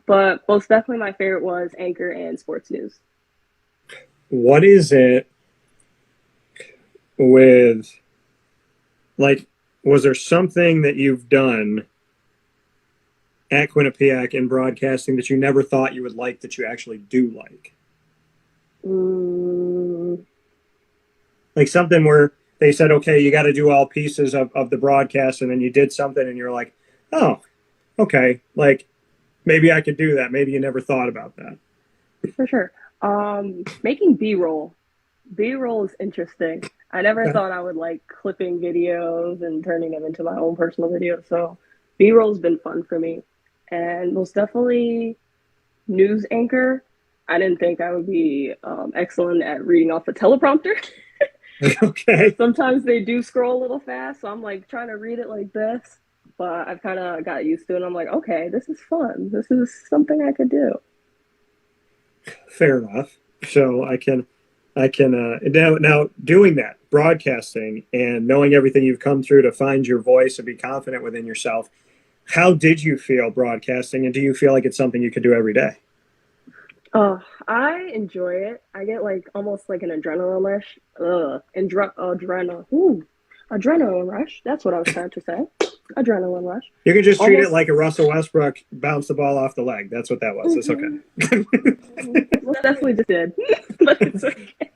But most definitely my favorite was anchor and sports news. What is it with, like, was there something that you've done at Quinnipiac in broadcasting that you never thought you would like that you actually do like? Like something where they said, okay, you got to do all pieces of the broadcast, and then you did something and you're like, oh, okay, like maybe I could do that. Maybe you never thought about that. For sure. Making B-roll. B-roll is interesting. I never thought I would like clipping videos and turning them into my own personal videos. So B-roll's been fun for me. And most definitely news anchor. I didn't think I would be excellent at reading off a teleprompter. Okay. Sometimes they do scroll a little fast, so I'm like trying to read it like this. But I've kind of got used to it. And I'm like, okay, this is fun. This is something I could do. Fair enough. So I can now doing that, broadcasting and knowing everything you've come through to find your voice and be confident within yourself. How did you feel broadcasting, and do you feel like it's something you could do every day? I enjoy it. I get like almost like an adrenaline rush. Adrenaline rush. That's what I was trying to say. Adrenaline rush. You can just treat it like a Russell Westbrook bounce the ball off the leg. That's what that was. It's okay. Well, definitely just did, but it's okay.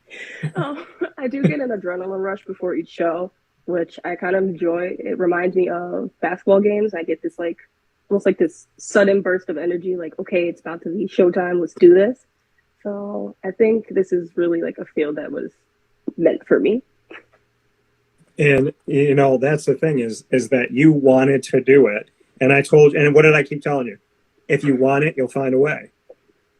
I do get an adrenaline rush before each show, which I kind of enjoy. It reminds me of basketball games. I get this like almost like this sudden burst of energy, like, okay, it's about to be showtime, let's do this. So I think this is really like a field that was meant for me. And you know, that's the thing is that you wanted to do it. And what did I keep telling you? If you want it, you'll find a way.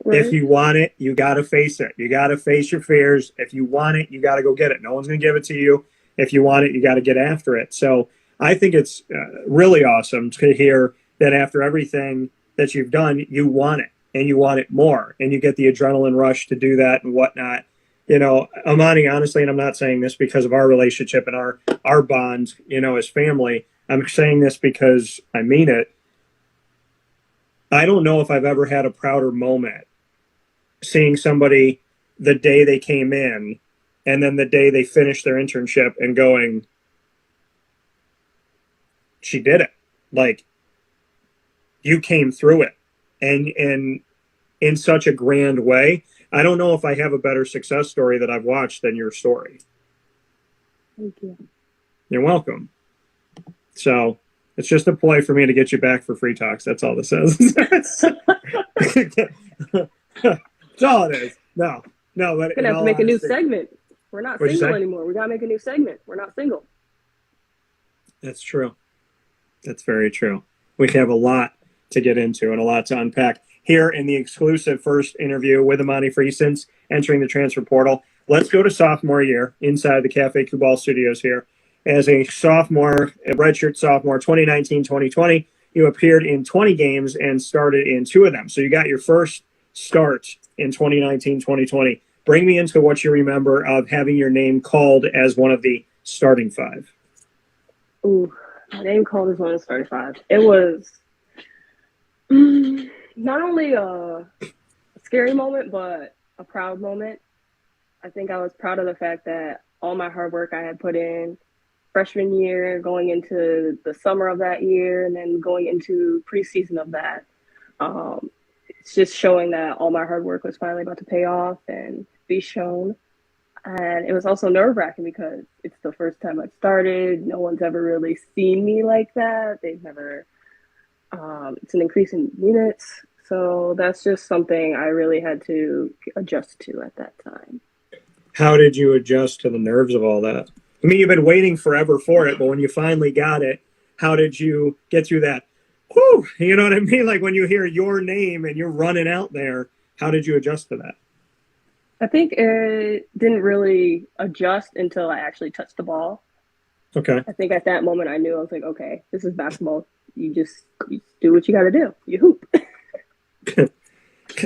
Right. If you want it, you got to face it. You got to face your fears. If you want it, you got to go get it. No one's going to give it to you. If you want it, you got to get after it. So I think it's really awesome to hear that after everything that you've done, you want it and you want it more, and you get the adrenaline rush to do that and whatnot. You know, Amani, honestly, and I'm not saying this because of our relationship and our bond, you know, as family. I'm saying this because I mean it. I don't know if I've ever had a prouder moment seeing somebody the day they came in and then the day they finished their internship and going, she did it. Like, you came through it and in such a grand way. I don't know if I have a better success story that I've watched than your story. Thank you. You're welcome. So it's just a ploy for me to get you back for free talks. That's all this is. That's all it is. No, but we're gonna have to make a new segment. We're not single anymore. We gotta make a new segment. We're not single. That's true. That's very true. We have a lot to get into and a lot to unpack here in the exclusive first interview with Amani Free since entering the transfer portal. Let's go to sophomore year inside the Cafe Kubal studios here. As a sophomore, a redshirt sophomore, 2019-2020, you appeared in 20 games and started in 2 of them. So you got your first start in 2019-2020. Bring me into what you remember of having your name called as one of the starting 5. Ooh, my name called as one of the starting 5. It was not only a scary moment, but a proud moment. I think I was proud of the fact that all my hard work I had put in freshman year, going into the summer of that year, and then going into preseason of that. It's just showing that all my hard work was finally about to pay off and be shown. And it was also nerve-wracking because it's the first time I've started. No one's ever really seen me like that. They've never, it's an increase in minutes. So that's just something I really had to adjust to at that time. How did you adjust to the nerves of all that? I mean, you've been waiting forever for it, but when you finally got it, how did you get through that? Whew, you know what I mean? Like when you hear your name and you're running out there, how did you adjust to that? I think it didn't really adjust until I actually touched the ball. Okay. I think at that moment I knew, I was like, okay, this is basketball. You do what you got to do. You hoop.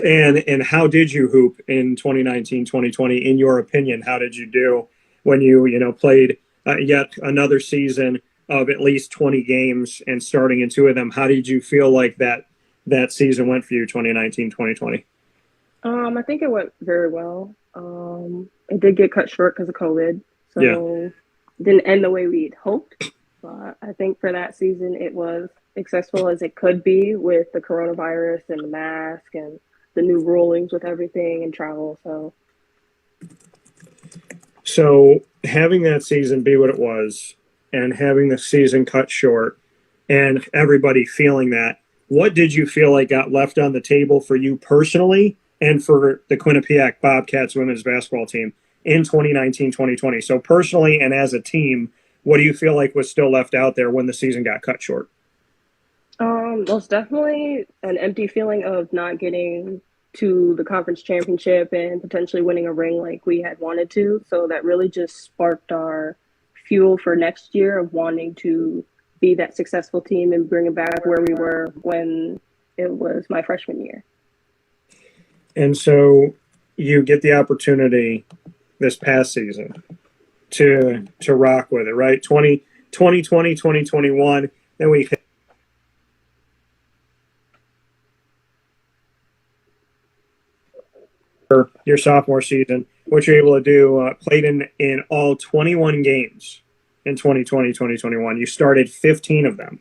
And how did you hoop in 2019, 2020? In your opinion, how did you do when you played yet another season of at least 20 games and starting in 2 of them? How did you feel like that season went for you, 2019, 2020? I think it went very well. It did get cut short because of COVID, so it didn't end the way we'd hoped. But I think for that season, it was successful as it could be with the coronavirus and the mask and the new rulings with everything and travel. So having that season be what it was and having the season cut short and everybody feeling that, what did you feel like got left on the table for you personally and for the Quinnipiac Bobcats women's basketball team in 2019-2020? So personally and as a team, what do you feel like was still left out there when the season got cut short? Most definitely an empty feeling of not getting to the conference championship and potentially winning a ring like we had wanted to. So that really just sparked our fuel for next year of wanting to be that successful team and bring it back where we were when it was my freshman year. And so you get the opportunity this past season to rock with it, right? 2020, 2021, then we your sophomore season, what you're able to do, played in all 21 games in 2020, 2021. You started 15 of them.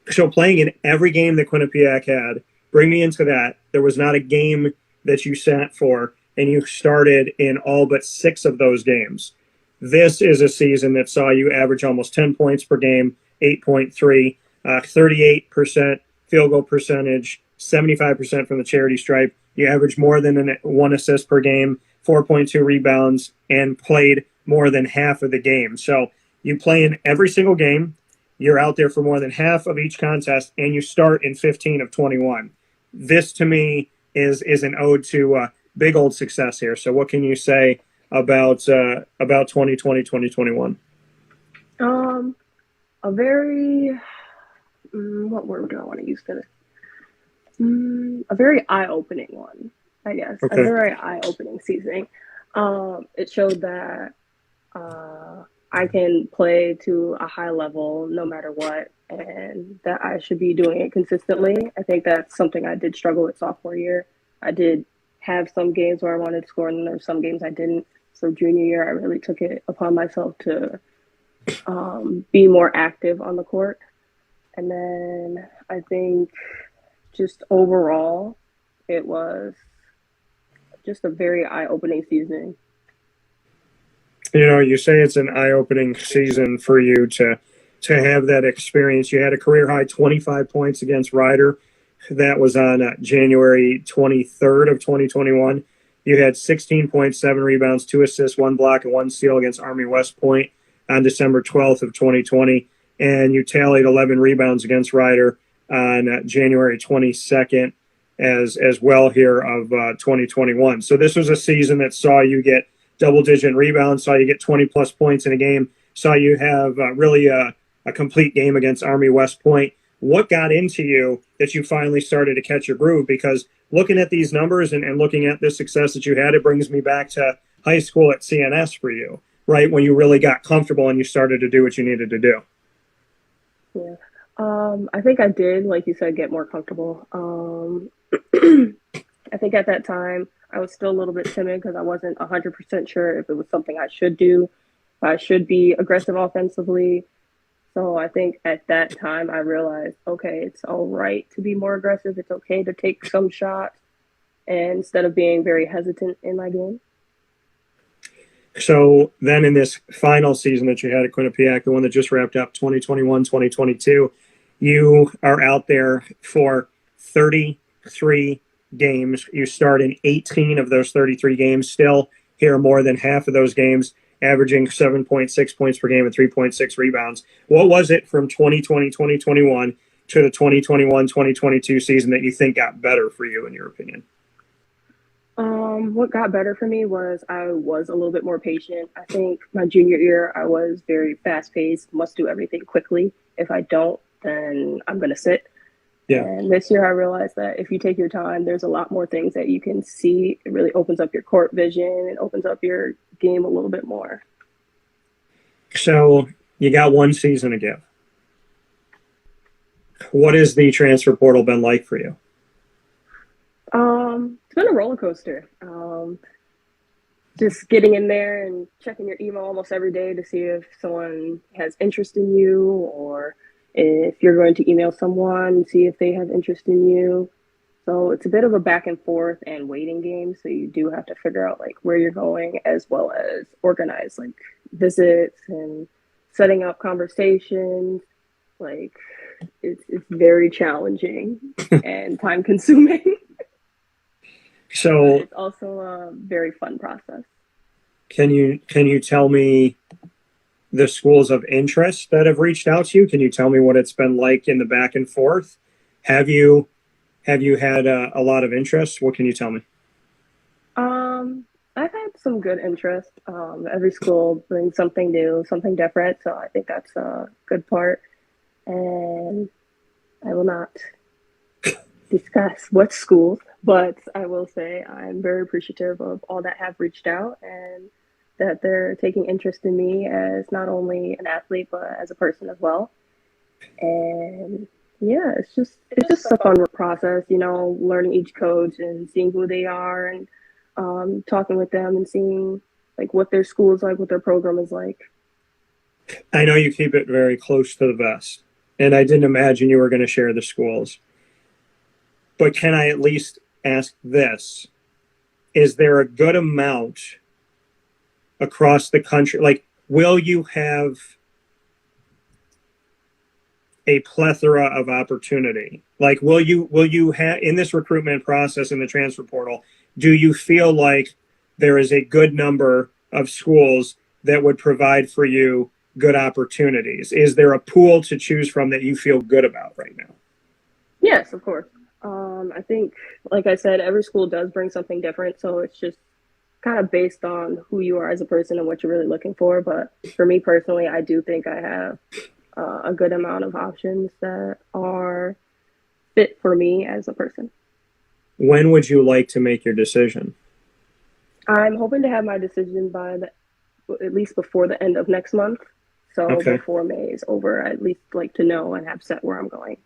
So playing in every game that Quinnipiac had, bring me into that. There was not a game that you sat for, and you started in all but 6 of those games. This is a season that saw you average almost 10 points per game, 8.3, 38% field goal percentage, 75% from the charity stripe. You averaged more than 1 assist per game, 4.2 rebounds, and played more than half of the game. So you play in every single game. You're out there for more than half of each contest, and you start in 15 of 21. This, to me, is an ode to big old success here. So what can you say about 2020, 2021? A very, what word do I want to use for this? A very eye-opening one, I guess. Okay. A very eye-opening season. It showed that I can play to a high level no matter what, and that I should be doing it consistently. I think that's something I did struggle with sophomore year. I did have some games where I wanted to score, and there were some games I didn't. So junior year, I really took it upon myself to be more active on the court. And then I think just overall, it was just a very eye-opening season. You know, you say it's an eye-opening season for you to have that experience. You had a career-high 25 points against Rider. That was on January 23rd of 2021. You had 16.7 rebounds, 2 assists, 1 block, and 1 steal against Army West Point on December 12th of 2020. And you tallied 11 rebounds against Rider on January 22nd as well here of 2021. So this was a season that saw you get double-digit rebounds, saw you get 20-plus points in a game, saw you have really a complete game against Army West Point. What got into you that you finally started to catch your groove? Because looking at these numbers and looking at the success that you had, it brings me back to high school at CNS for you, right? When you really got comfortable and you started to do what you needed to do. Yeah. I think I did, like you said, get more comfortable. I think at that time I was still a little bit timid because I wasn't 100% sure if it was something I should do, if I should be aggressive offensively. So I think at that time I realized, okay, it's all right to be more aggressive. It's okay to take some shots instead of being very hesitant in my game. So then in this final season that you had at Quinnipiac, the one that just wrapped up 2021, 2022, you are out there for 33 games. You start in 18 of those 33 games, still here more than half of those games, averaging 7.6 points per game and 3.6 rebounds. What was it from 2020, 2021 to the 2021, 2022 season that you think got better for you, in your opinion? What got better for me was I was a little bit more patient. I think my junior year, I was very fast-paced, must do everything quickly. If I don't, then I'm going to sit. Yeah. And this year I realized that if you take your time, there's a lot more things that you can see. It really opens up your court vision. It opens up your game a little bit more. So you got one season to give. What has the transfer portal been like for you? It's been a roller coaster. just getting in there and checking your email almost every day to see if someone has interest in you, or if you're going to email someone, see if they have interest in you. So it's a bit of a back and forth and waiting game. So you do have to figure out like where you're going, as well as organize like visits and setting up conversations. Like it's very challenging and time consuming. So it's also a very fun process. Can you tell me the schools of interest that have reached out to you? Can you tell me what it's been like in the back and forth? Have you had a lot of interest? What can you tell me? I've had some good interest. Every school brings something new, something different. So I think that's a good part. And I will not discuss what schools, but I will say I'm very appreciative of all that have reached out and that they're taking interest in me as not only an athlete, but as a person as well. And yeah, it's just a fun process, you know, learning each coach and seeing who they are, and talking with them and seeing like what their school is like, what their program is like. I know you keep it very close to the vest, and I didn't imagine you were going to share the schools. But can I at least ask this? Is there a good amount across the country? Like, will you have a plethora of opportunity? Like, will you have in this recruitment process in the transfer portal, do you feel like there is a good number of schools that would provide for you good opportunities? Is there a pool to choose from that you feel good about right now? Yes, of course. I think, like I said, every school does bring something different. So it's just kind of based on who you are as a person and what you're really looking for. But for me personally, I do think I have a good amount of options that are fit for me as a person. When would you like to make your decision? I'm hoping to have my decision by at least before the end of next month. So Okay. Before May is over, I'd at least like to know and have set where I'm going.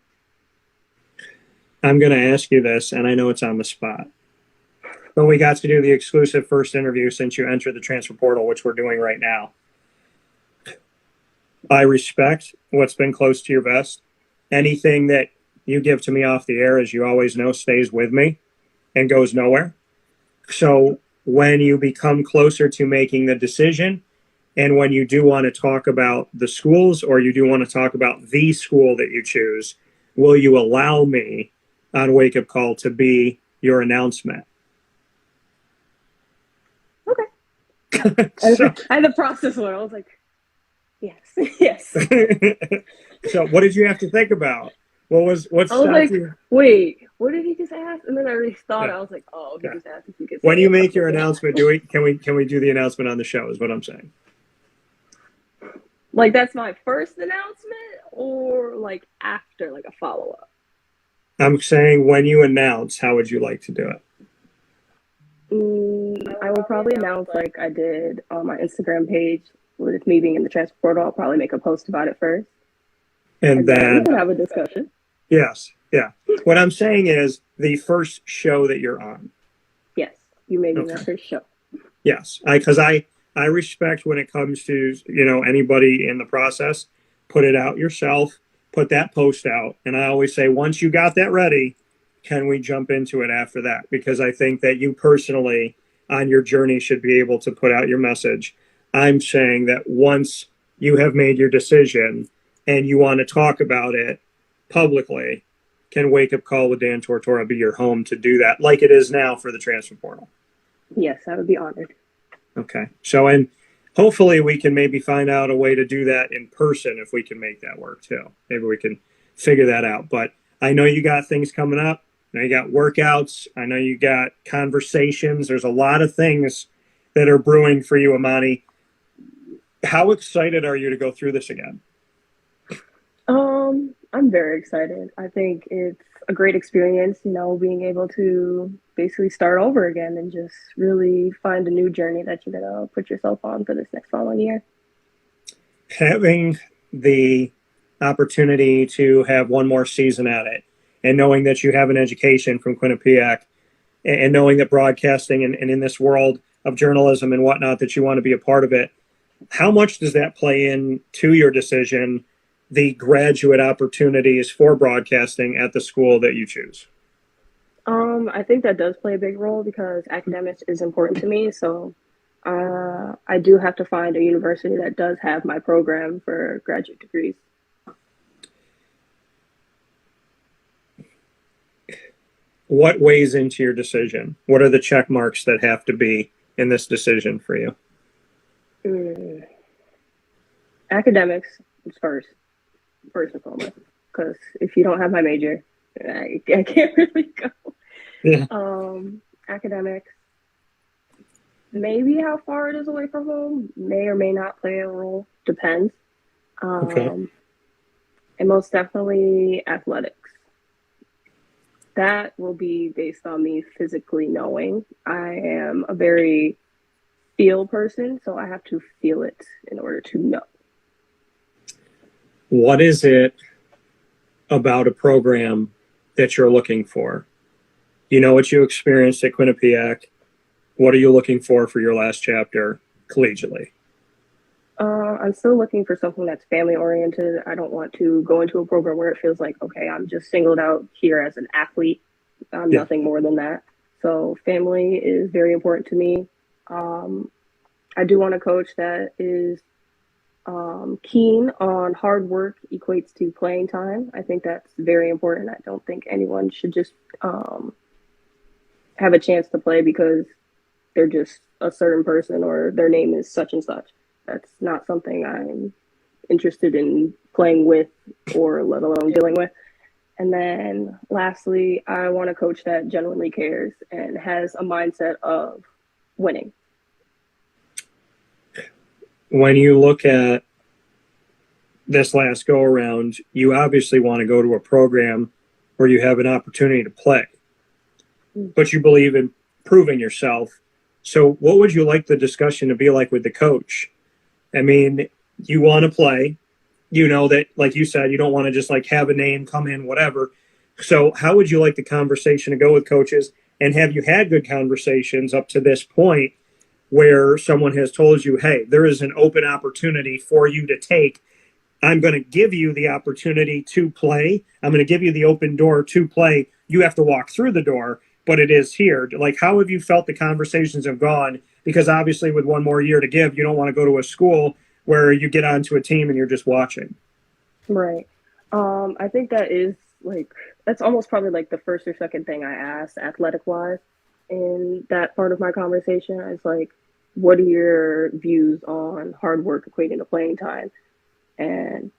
I'm going to ask you this, and I know it's on the spot. But we got to do the exclusive first interview since you entered the transfer portal, which we're doing right now. I respect what's been close to your vest. Anything that you give to me off the air, as you always know, stays with me and goes nowhere. So when you become closer to making the decision, and when you do want to talk about the schools, or you do want to talk about the school that you choose, will you allow me on Wake Up Call to be your announcement? Okay. So, I had the process where I was like, yes, yes. So what did you have to think about? What's I was like, wait, what did he just ask? And then I really thought, I was like, oh, he just asked if you could say when you it. make your announcement, can we do the announcement on the show is what I'm saying. Like that's my first announcement, or like after, like a follow-up? I'm saying when you announce, how would you like to do it? I will probably announce like I did on my Instagram page with me being in the transfer portal. I'll probably make a post about it first. And then we can have a discussion. Yes. Yeah. What I'm saying is the first show that you're on. Yes. You made me my first show. Yes. Because I respect when it comes to, you know, anybody in the process, put it out yourself, put that post out. And I always say, once you got that ready, can we jump into it after that? Because I think that you personally on your journey should be able to put out your message. I'm saying that once you have made your decision and you want to talk about it publicly, can Wake Up Call with Dan Tortora be your home to do that, like it is now for the transfer portal? Yes, I would be honored. Okay. So, and hopefully we can maybe find out a way to do that in person if we can make that work too. Maybe we can figure that out. But I know you got things coming up. I know you got workouts. I know you got conversations. There's a lot of things that are brewing for you, Amani. How excited are you to go through this again? I'm very excited. I think it's a great experience, you know, being able to basically start over again and just really find a new journey that you're going to put yourself on for this next following year. Having the opportunity to have one more season at it, and knowing that you have an education from Quinnipiac, and knowing that broadcasting and in this world, of journalism and whatnot that you want to be a part of it. How much does that play into your decision, the graduate opportunities for broadcasting at the school that you choose? I think that does play a big role because academics is important to me. So I do have to find a university that does have my program for graduate degrees. What weighs into your decision? What are the check marks that have to be in this decision for you? Academics is first and foremost, because if you don't have my major, I can't really go. Yeah. Academics, maybe how far it is away from home, may or may not play a role, depends. Okay. And most definitely athletics. That will be based on me physically knowing. I am a very feel person, so I have to feel it in order to know. What is it about a program that you're looking for? You know what you experienced at Quinnipiac. What are you looking for your last chapter collegiately? I'm still looking for something that's family oriented. I don't want to go into a program where it feels like, okay, I'm just singled out here as an athlete. I'm nothing more than that. So family is very important to me. I do want a coach that is keen on hard work equates to playing time. I think that's very important. I don't think anyone should just have a chance to play because they're just a certain person or their name is such and such. That's not something I'm interested in playing with or let alone dealing with. And then lastly, I want a coach that genuinely cares and has a mindset of winning. When you look at this last go around, you obviously want to go to a program where you have an opportunity to play, but you believe in proving yourself. So what would you like the discussion to be like with the coach? I mean, you want to play, you know that, like you said, you don't want to just like have a name, come in, whatever. So how would you like the conversation to go with coaches? And have you had good conversations up to this point where someone has told you, hey, there is an open opportunity for you to take. I'm going to give you the opportunity to play. I'm going to give you the open door to play. You have to walk through the door, but it is here. Like, how have you felt the conversations have gone? Because obviously with one more year to give, you don't want to go to a school where you get onto a team and you're just watching. Right. I think that is that's almost probably like the first or second thing I asked athletic wise in that part of my conversation. Is like, what are your views on hard work equating to playing time? And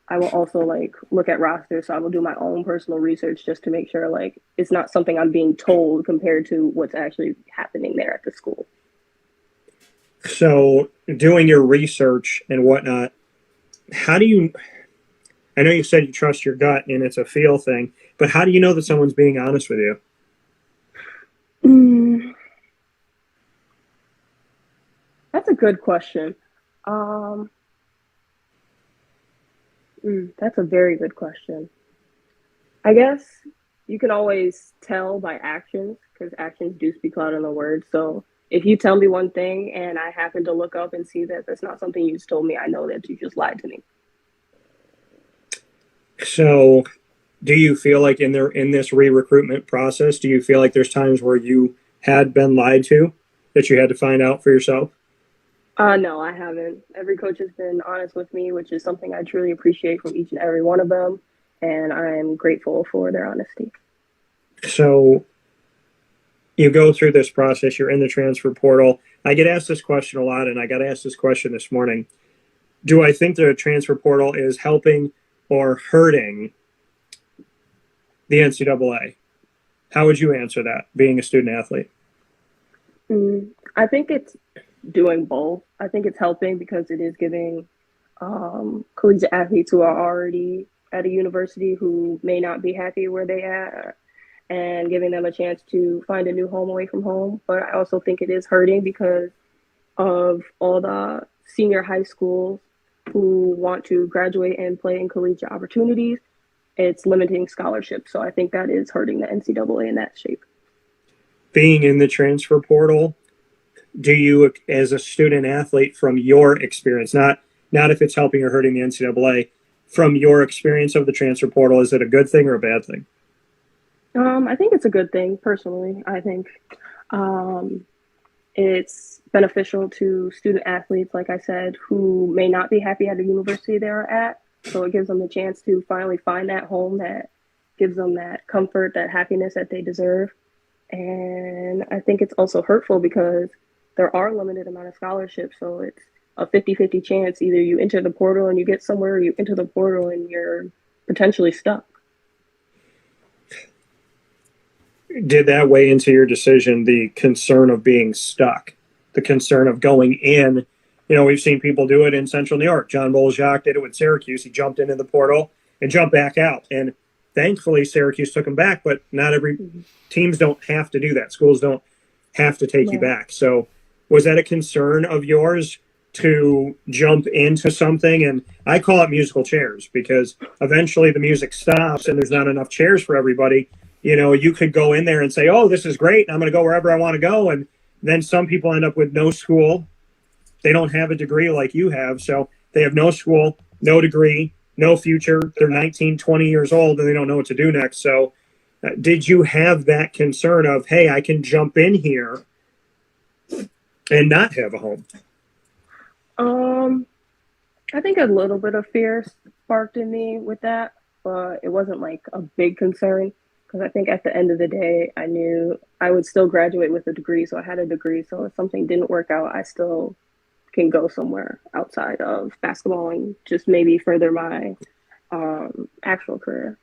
I will also look at rosters. So I will do my own personal research just to make sure it's not something I'm being told compared to what's actually happening there at the school. So doing your research and whatnot, how do you, I know you said you trust your gut and it's a feel thing, but how do you know that someone's being honest with you? That's a good question. That's a very good question. I guess you can always tell by actions because actions do speak louder than words. So if you tell me one thing and I happen to look up and see that that's not something you just told me, I know that you just lied to me. So do you feel like in this re-recruitment process, do you feel like there's times where you had been lied to that you had to find out for yourself? No, I haven't. Every coach has been honest with me, which is something I truly appreciate from each and every one of them. And I am grateful for their honesty. So you go through this process, you're in the transfer portal. I get asked this question a lot, and I got asked this question this morning. Do I think the transfer portal is helping or hurting the NCAA? How would you answer that, being a student athlete? I think it's doing both. I think it's helping because it is giving collegiate athletes who are already at a university who may not be happy where they are and giving them a chance to find a new home away from home. But I also think it is hurting because of all the senior high schools who want to graduate and play in collegiate opportunities. It's limiting scholarships. So I think that is hurting the NCAA in that shape. Being in the transfer portal, do you, as a student athlete, from your experience, not if it's helping or hurting the NCAA, from your experience of the transfer portal, is it a good thing or a bad thing? I think it's a good thing personally. I think um, it's beneficial to student athletes, like I said, who may not be happy at the university they're at. So it gives them the chance to finally find that home that gives them that comfort, that happiness that they deserve. And I think it's also hurtful because there are limited amount of scholarships. So it's a 50-50 chance. Either you enter the portal and you get somewhere, or you enter the portal and you're potentially stuck. Did that weigh into your decision, the concern of being stuck, the concern of going in? You know, we've seen people do it in Central New York. John Bolzak did it with Syracuse. He jumped into the portal and jumped back out. And thankfully, Syracuse took him back, but not every teams don't have to do that. Schools don't have to take you back. So was that a concern of yours to jump into something? And I call it musical chairs because eventually the music stops and there's not enough chairs for everybody. You know, you could go in there and say, oh, this is great. I'm going to go wherever I want to go. And then some people end up with no school. They don't have a degree like you have. So they have no school, no degree, no future. They're 19, 20 years old and they don't know what to do next. So did you have that concern of, hey, I can jump in here and not have a home? I think a little bit of fear sparked in me with that, but it wasn't like a big concern. Because I think at the end of the day, I knew I would still graduate with a degree. So I had a degree. So if something didn't work out, I still can go somewhere outside of basketball and just maybe further my actual career.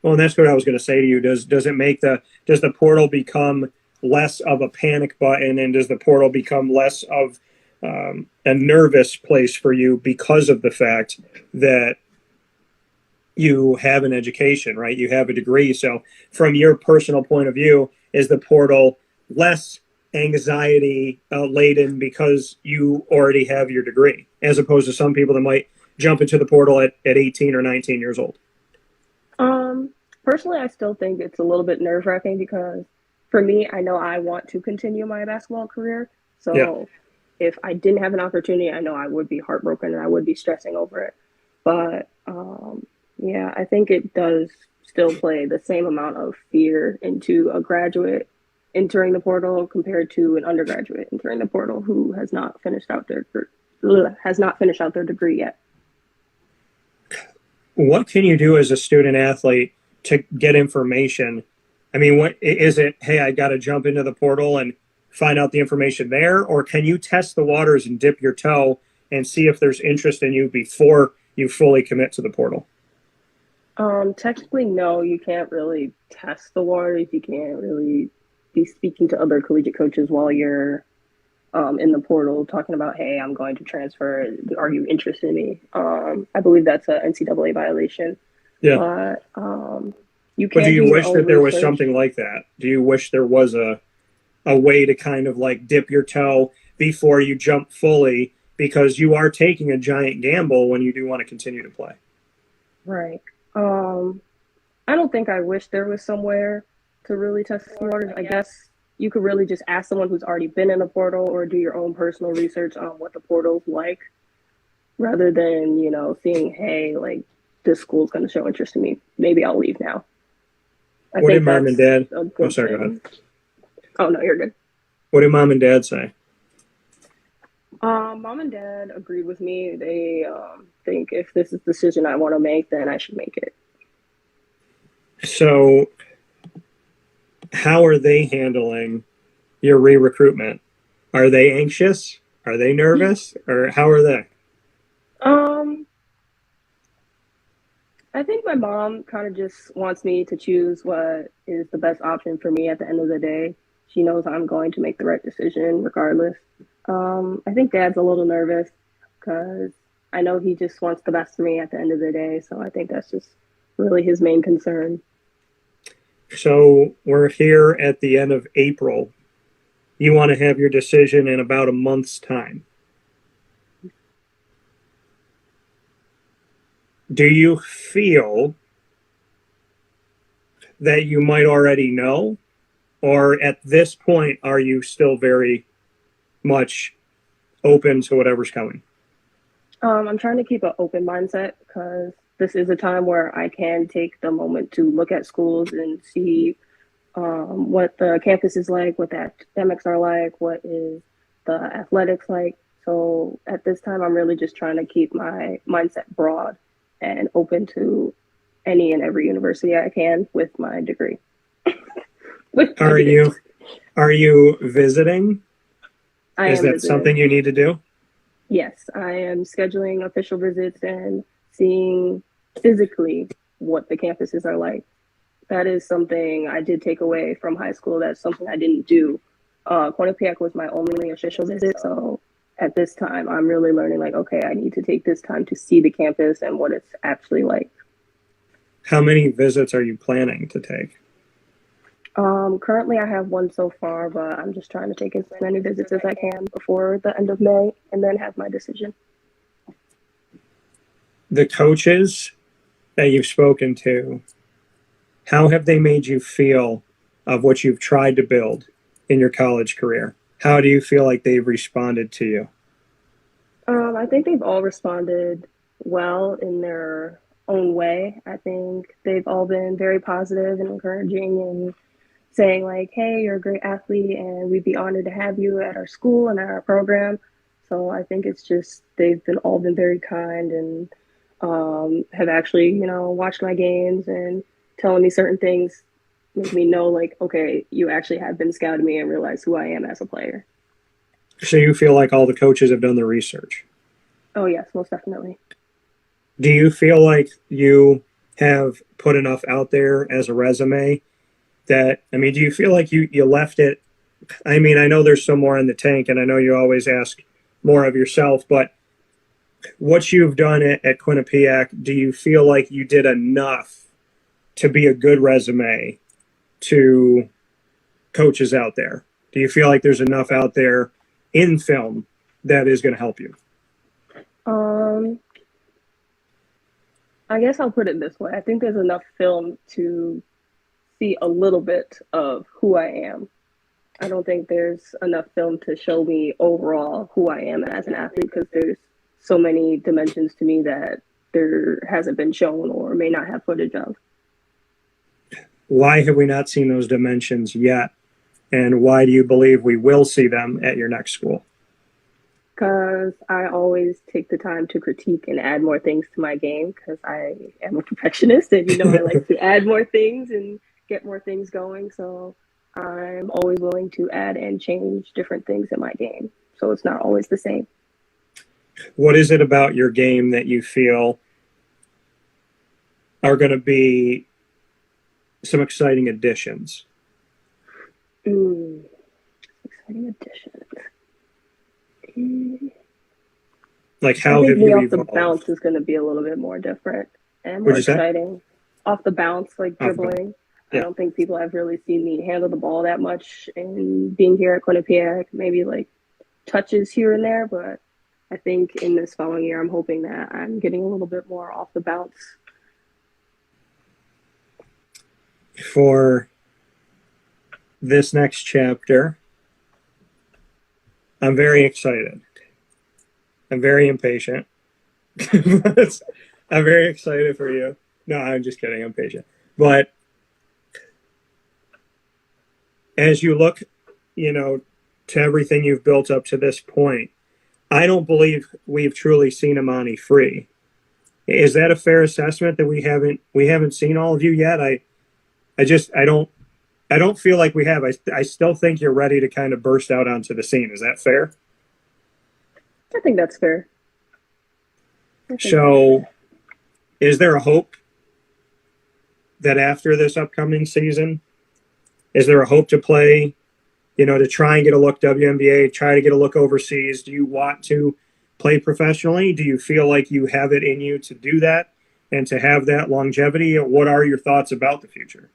Well, and that's what I was going to say to you. Does the portal become less of a panic button, and does the portal become less of a nervous place for you because of the fact that you have an education, right? You have a degree. So from your personal point of view, is the portal less anxiety laden because you already have your degree, as opposed to some people that might jump into the portal at 18 or 19 years old? Personally, I still think it's a little bit nerve-wracking because for me, I know I want to continue my basketball career. So if I didn't have an opportunity, I know I would be heartbroken and I would be stressing over it. But yeah, I think it does still play the same amount of fear into a graduate entering the portal compared to an undergraduate entering the portal who has not finished out their degree yet. What can you do as a student athlete to get information? I mean, what is it? Hey, I got to jump into the portal and find out the information there, or can you test the waters and dip your toe and see if there's interest in you before you fully commit to the portal? Technically, no, you can't really test the waters. You can't really be speaking to other collegiate coaches while you're in the portal talking about, hey, I'm going to transfer. Are you interested in me? I believe that's an NCAA violation. Yeah. But you But can do you wish that there was research. something like that? Do you wish there was a way to kind of like dip your toe before you jump fully, because you are taking a giant gamble when you do want to continue to play? Right. I don't think I wish there was somewhere to really test the waters. I guess you could really just ask someone who's already been in the portal or do your own personal research on what the portal's like rather than, seeing, hey, like this school's going to show interest in me. Maybe I'll leave now. What did mom and dad? Oh, sorry, go ahead. Oh, no, you're good. What did mom and dad say? Mom and dad agreed with me. They think if this is the decision I want to make, then I should make it. So how are they handling your re-recruitment? Are they anxious? Are they nervous? Or how are they? I think my mom kind of just wants me to choose what is the best option for me at the end of the day. She knows I'm going to make the right decision regardless. I think dad's a little nervous because I know he just wants the best for me at the end of the day. So I think that's just really his main concern. So we're here at the end of April. You want to have your decision in about a month's time. Do you feel that you might already know? Or at this point, are you still very much open to whatever's coming? I'm trying to keep an open mindset because this is a time where I can take the moment to look at schools and see what the campus is like, what the academics are like, what is the athletics like. So at this time, I'm really just trying to keep my mindset broad and open to any and every university I can with my degree. Are you visiting? I Is am that visiting. something you need to do? Yes, I am scheduling official visits and seeing physically what the campuses are like. That is something I did take away from high school. That's something I didn't do. Quinnipiac was my only official visit. So at this time, I'm really learning like, okay, I need to take this time to see the campus and what it's actually like. How many visits are you planning to take? Currently, I have one so far, but I'm just trying to take as many visits as I can before the end of May and then have my decision. The coaches that you've spoken to, how have they made you feel of what you've tried to build in your college career? How do you feel like they've responded to you? I think they've all responded well in their own way. I think they've all been very positive and encouraging and saying like, hey, you're a great athlete and we'd be honored to have you at our school and at our program. So I think it's just they've been all been very kind and have actually, watched my games and telling me certain things, make me know like, okay, you actually have been scouting me and realize who I am as a player. So you feel like all the coaches have done the research? Oh yes, most definitely. Do you feel like you have put enough out there as a resume that, I mean, do you feel like you left it? I mean, I know there's some more in the tank, and I know you always ask more of yourself, but what you've done at Quinnipiac, do you feel like you did enough to be a good resume to coaches out there? Do you feel like there's enough out there in film that is going to help you? I guess I'll put it this way. I think there's enough film to see a little bit of who I am. I don't think there's enough film to show me overall who I am as an athlete because there's so many dimensions to me that there hasn't been shown or may not have footage of. Why have we not seen those dimensions yet? And why do you believe we will see them at your next school? Because I always take the time to critique and add more things to my game because I am a perfectionist and, I like to add more things and get more things going. So I'm always willing to add and change different things in my game. So it's not always the same. What is it about your game that you feel are going to be some exciting additions? Exciting additions. Like how have you evolved? The bounce is going to be a little bit more different and more exciting. Off the bounce, like dribbling. Yeah. I don't think people have really seen me handle the ball that much and being here at Quinnipiac, maybe like touches here and there, but I think in this following year, I'm hoping that I'm getting a little bit more off the bounce. For this next chapter, I'm very excited. I'm very impatient. I'm very excited for you. No, I'm just kidding. I'm patient. But as you look, to everything you've built up to this point, I don't believe we've truly seen Amani Free. Is that a fair assessment that we haven't seen all of you yet? I don't feel like we have. I still think you're ready to kind of burst out onto the scene. Is that fair? I think that's fair. So, is there a hope that after this upcoming season, is there a hope to play, to try and get a look WNBA, try to get a look overseas? Do you want to play professionally? Do you feel like you have it in you to do that and to have that longevity? What are your thoughts about the future?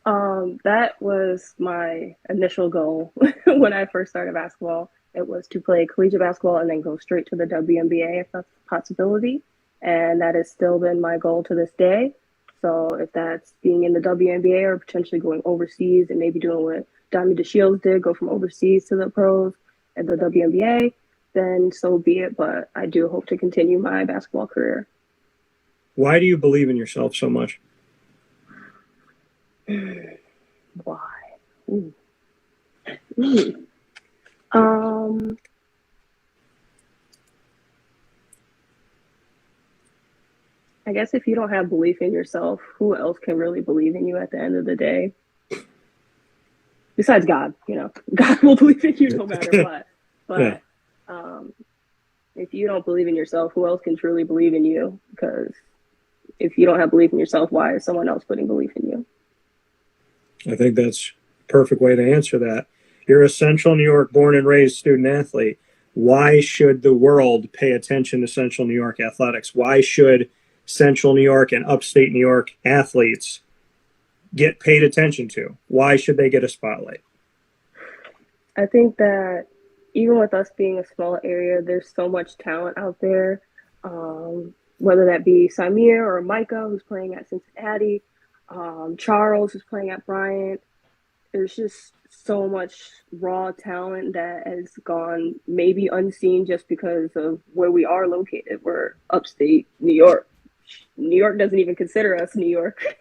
That was my initial goal when I first started basketball. It was to play collegiate basketball and then go straight to the WNBA if that's a possibility. And that has still been my goal to this day. So if that's being in the WNBA or potentially going overseas and maybe doing what Dami DeShields did, go from overseas to the pros, at the WNBA, then so be it. But I do hope to continue my basketball career. Why do you believe in yourself so much? Why? Um, I guess if you don't have belief in yourself, who else can really believe in you at the end of the day? Besides God, God will believe in you no matter what. But if you don't believe in yourself, who else can truly believe in you? Because if you don't have belief in yourself, why is someone else putting belief in you? I think that's a perfect way to answer that. You're a Central New York born and raised student athlete. Why should the world pay attention to Central New York athletics? Why should Central New York and upstate New York athletes get paid attention to? Why should they get a spotlight? I think that even with us being a small area, there's so much talent out there, whether that be Samir or Micah, who's playing at Cincinnati, Charles, who's playing at Bryant. There's just so much raw talent that has gone maybe unseen just because of where we are located. We're upstate New York. New York doesn't even consider us New York.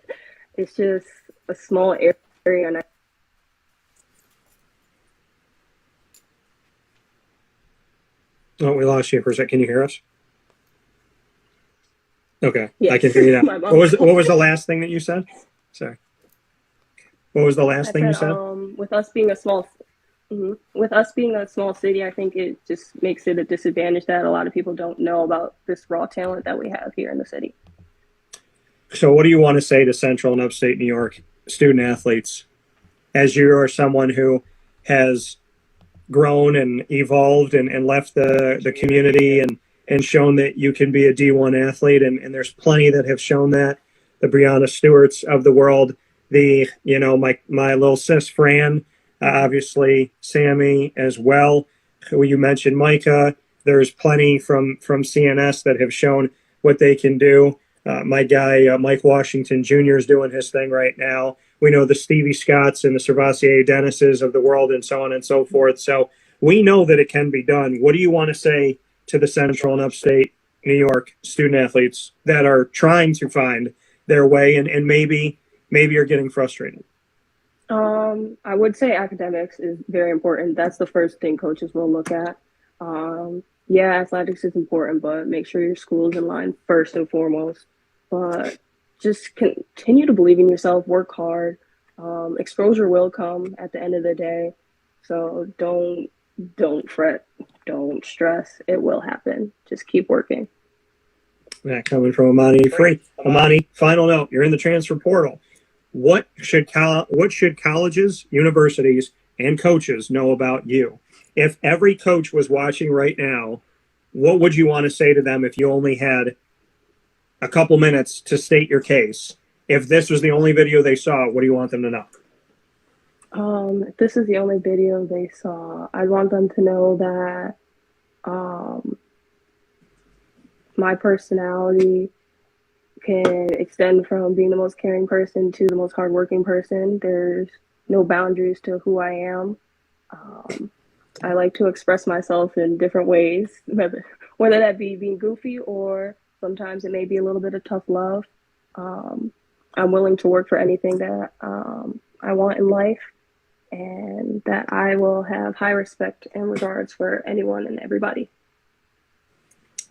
It's just a small area. And we lost you for a second. Can you hear us? Okay, yes. I can hear you now. What was the last thing that you said? Sorry. What was the last thing you said? With us being a small city, I think it just makes it a disadvantage that a lot of people don't know about this raw talent that we have here in the city. So what do you want to say to Central and Upstate New York student athletes as you are someone who has grown and evolved and left the community and shown that you can be a D1 athlete, and there's plenty that have shown that, the Breonna Stewarts of the world, my little sis Fran, obviously Sammy as well, who you mentioned, Micah. There's plenty from CNS that have shown what they can do. My guy, Mike Washington Jr. is doing his thing right now. We know the Stevie Scotts and the Servassier Dennises of the world and so on and so forth. So we know that it can be done. What do you want to say to the Central and Upstate New York student athletes that are trying to find their way and maybe you're getting frustrated? I would say academics is very important. That's the first thing coaches will look at. Athletics is important, but make sure your school is in line first and foremost. But just continue to believe in yourself, work hard. Exposure will come at the end of the day. So don't fret, don't stress. It will happen. Just keep working. That coming from Amani Free. Amani, final note, you're in the transfer portal. What should colleges, universities, and coaches know about you? If every coach was watching right now, what would you want to say to them if you only had a couple minutes to state your case? If this was the only video they saw, what do you want them to know? If this is the only video they saw, I'd want them to know that my personality can extend from being the most caring person to the most hardworking person. There's no boundaries to who I am. I like to express myself in different ways, whether that be being goofy or sometimes it may be a little bit of tough love. I'm willing to work for anything that I want in life, and that I will have high respect and regards for anyone and everybody.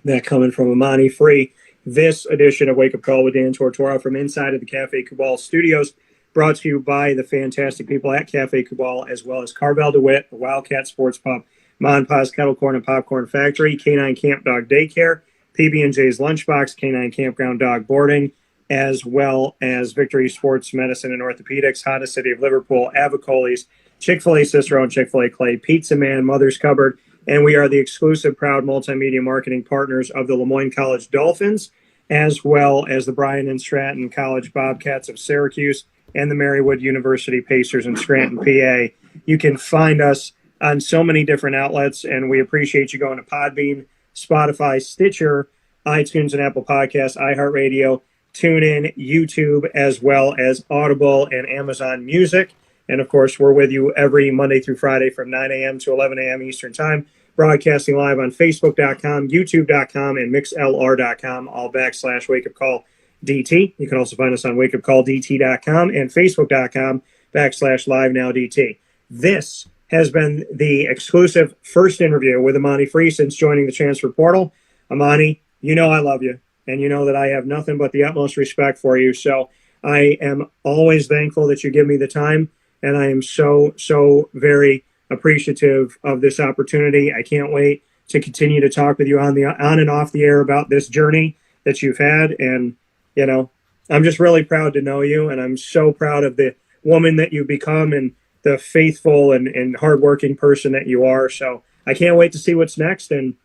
That coming from Amani Free. This edition of Wake Up Call with Dan Tortora from inside of the Cafe Cabal studios, brought to you by the fantastic people at Cafe Cabal, as well as Carvel DeWitt, the Wildcat Sports Pub, Mon Pa's Kettle Corn and Popcorn Factory, Canine Camp Dog Daycare, PB&J's Lunchbox, Canine Campground Dog Boarding, as well as Victory Sports Medicine and Orthopedics, Honda City of Liverpool, Avicoli's, Chick-fil-A Cicero and Chick-fil-A Clay, Pizza Man, Mother's Cupboard, and we are the exclusive proud multimedia marketing partners of the Lemoyne College Dolphins, as well as the Bryan and Stratton College Bobcats of Syracuse and the Marywood University Pacers in Scranton, PA. You can find us on so many different outlets, and we appreciate you going to Podbean, Spotify, Stitcher, iTunes and Apple Podcasts, iHeartRadio, TuneIn, YouTube, as well as Audible and Amazon Music. And of course, we're with you every Monday through Friday from 9 a.m. to 11 a.m. Eastern Time, broadcasting live on Facebook.com, YouTube.com, and MixLR.com, all /Wake Up Call DT. You can also find us on wakeupcalldt.com and Facebook.com/Live Now DT. This has been the exclusive first interview with Amani Free since joining the transfer portal. Amani, you know I love you, and you know that I have nothing but the utmost respect for you. So I am always thankful that you give me the time, and I am so very appreciative of this opportunity. I can't wait to continue to talk with you on and off the air about this journey that you've had. And, you know, I'm just really proud to know you, and I'm so proud of the woman that you've become and the faithful and hardworking person that you are. So I can't wait to see what's next, and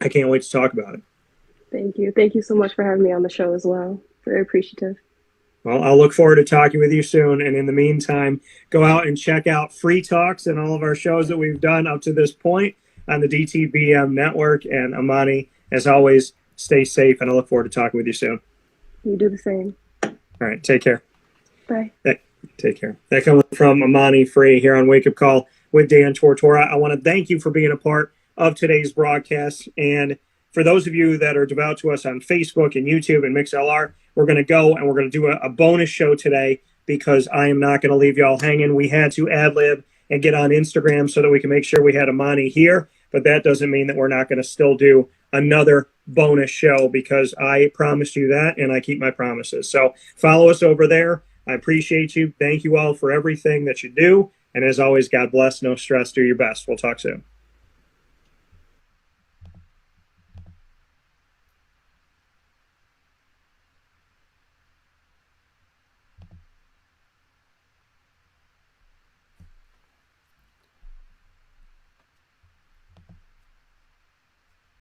I can't wait to talk about it. Thank you. Thank you so much for having me on the show as well. Very appreciative. Well, I'll look forward to talking with you soon. And in the meantime, go out and check out Free Talks and all of our shows that we've done up to this point on the DTBM network. And Amani, as always, stay safe, and I look forward to talking with you soon. You do the same. All right. Take care. Bye. Take care. That comes from Amani Free here on Wake Up Call with Dan Tortora. I want to thank you for being a part of today's broadcast. And for those of you that are devout to us on Facebook and YouTube and MixLR, we're going to go and we're going to do a bonus show today because I am not going to leave y'all hanging. We had to ad-lib and get on Instagram so that we can make sure we had Amani here. But that doesn't mean that we're not going to still do another bonus show because I promised you that and I keep my promises. So follow us over there. I appreciate you. Thank you all for everything that you do. And as always, God bless. No stress. Do your best. We'll talk soon.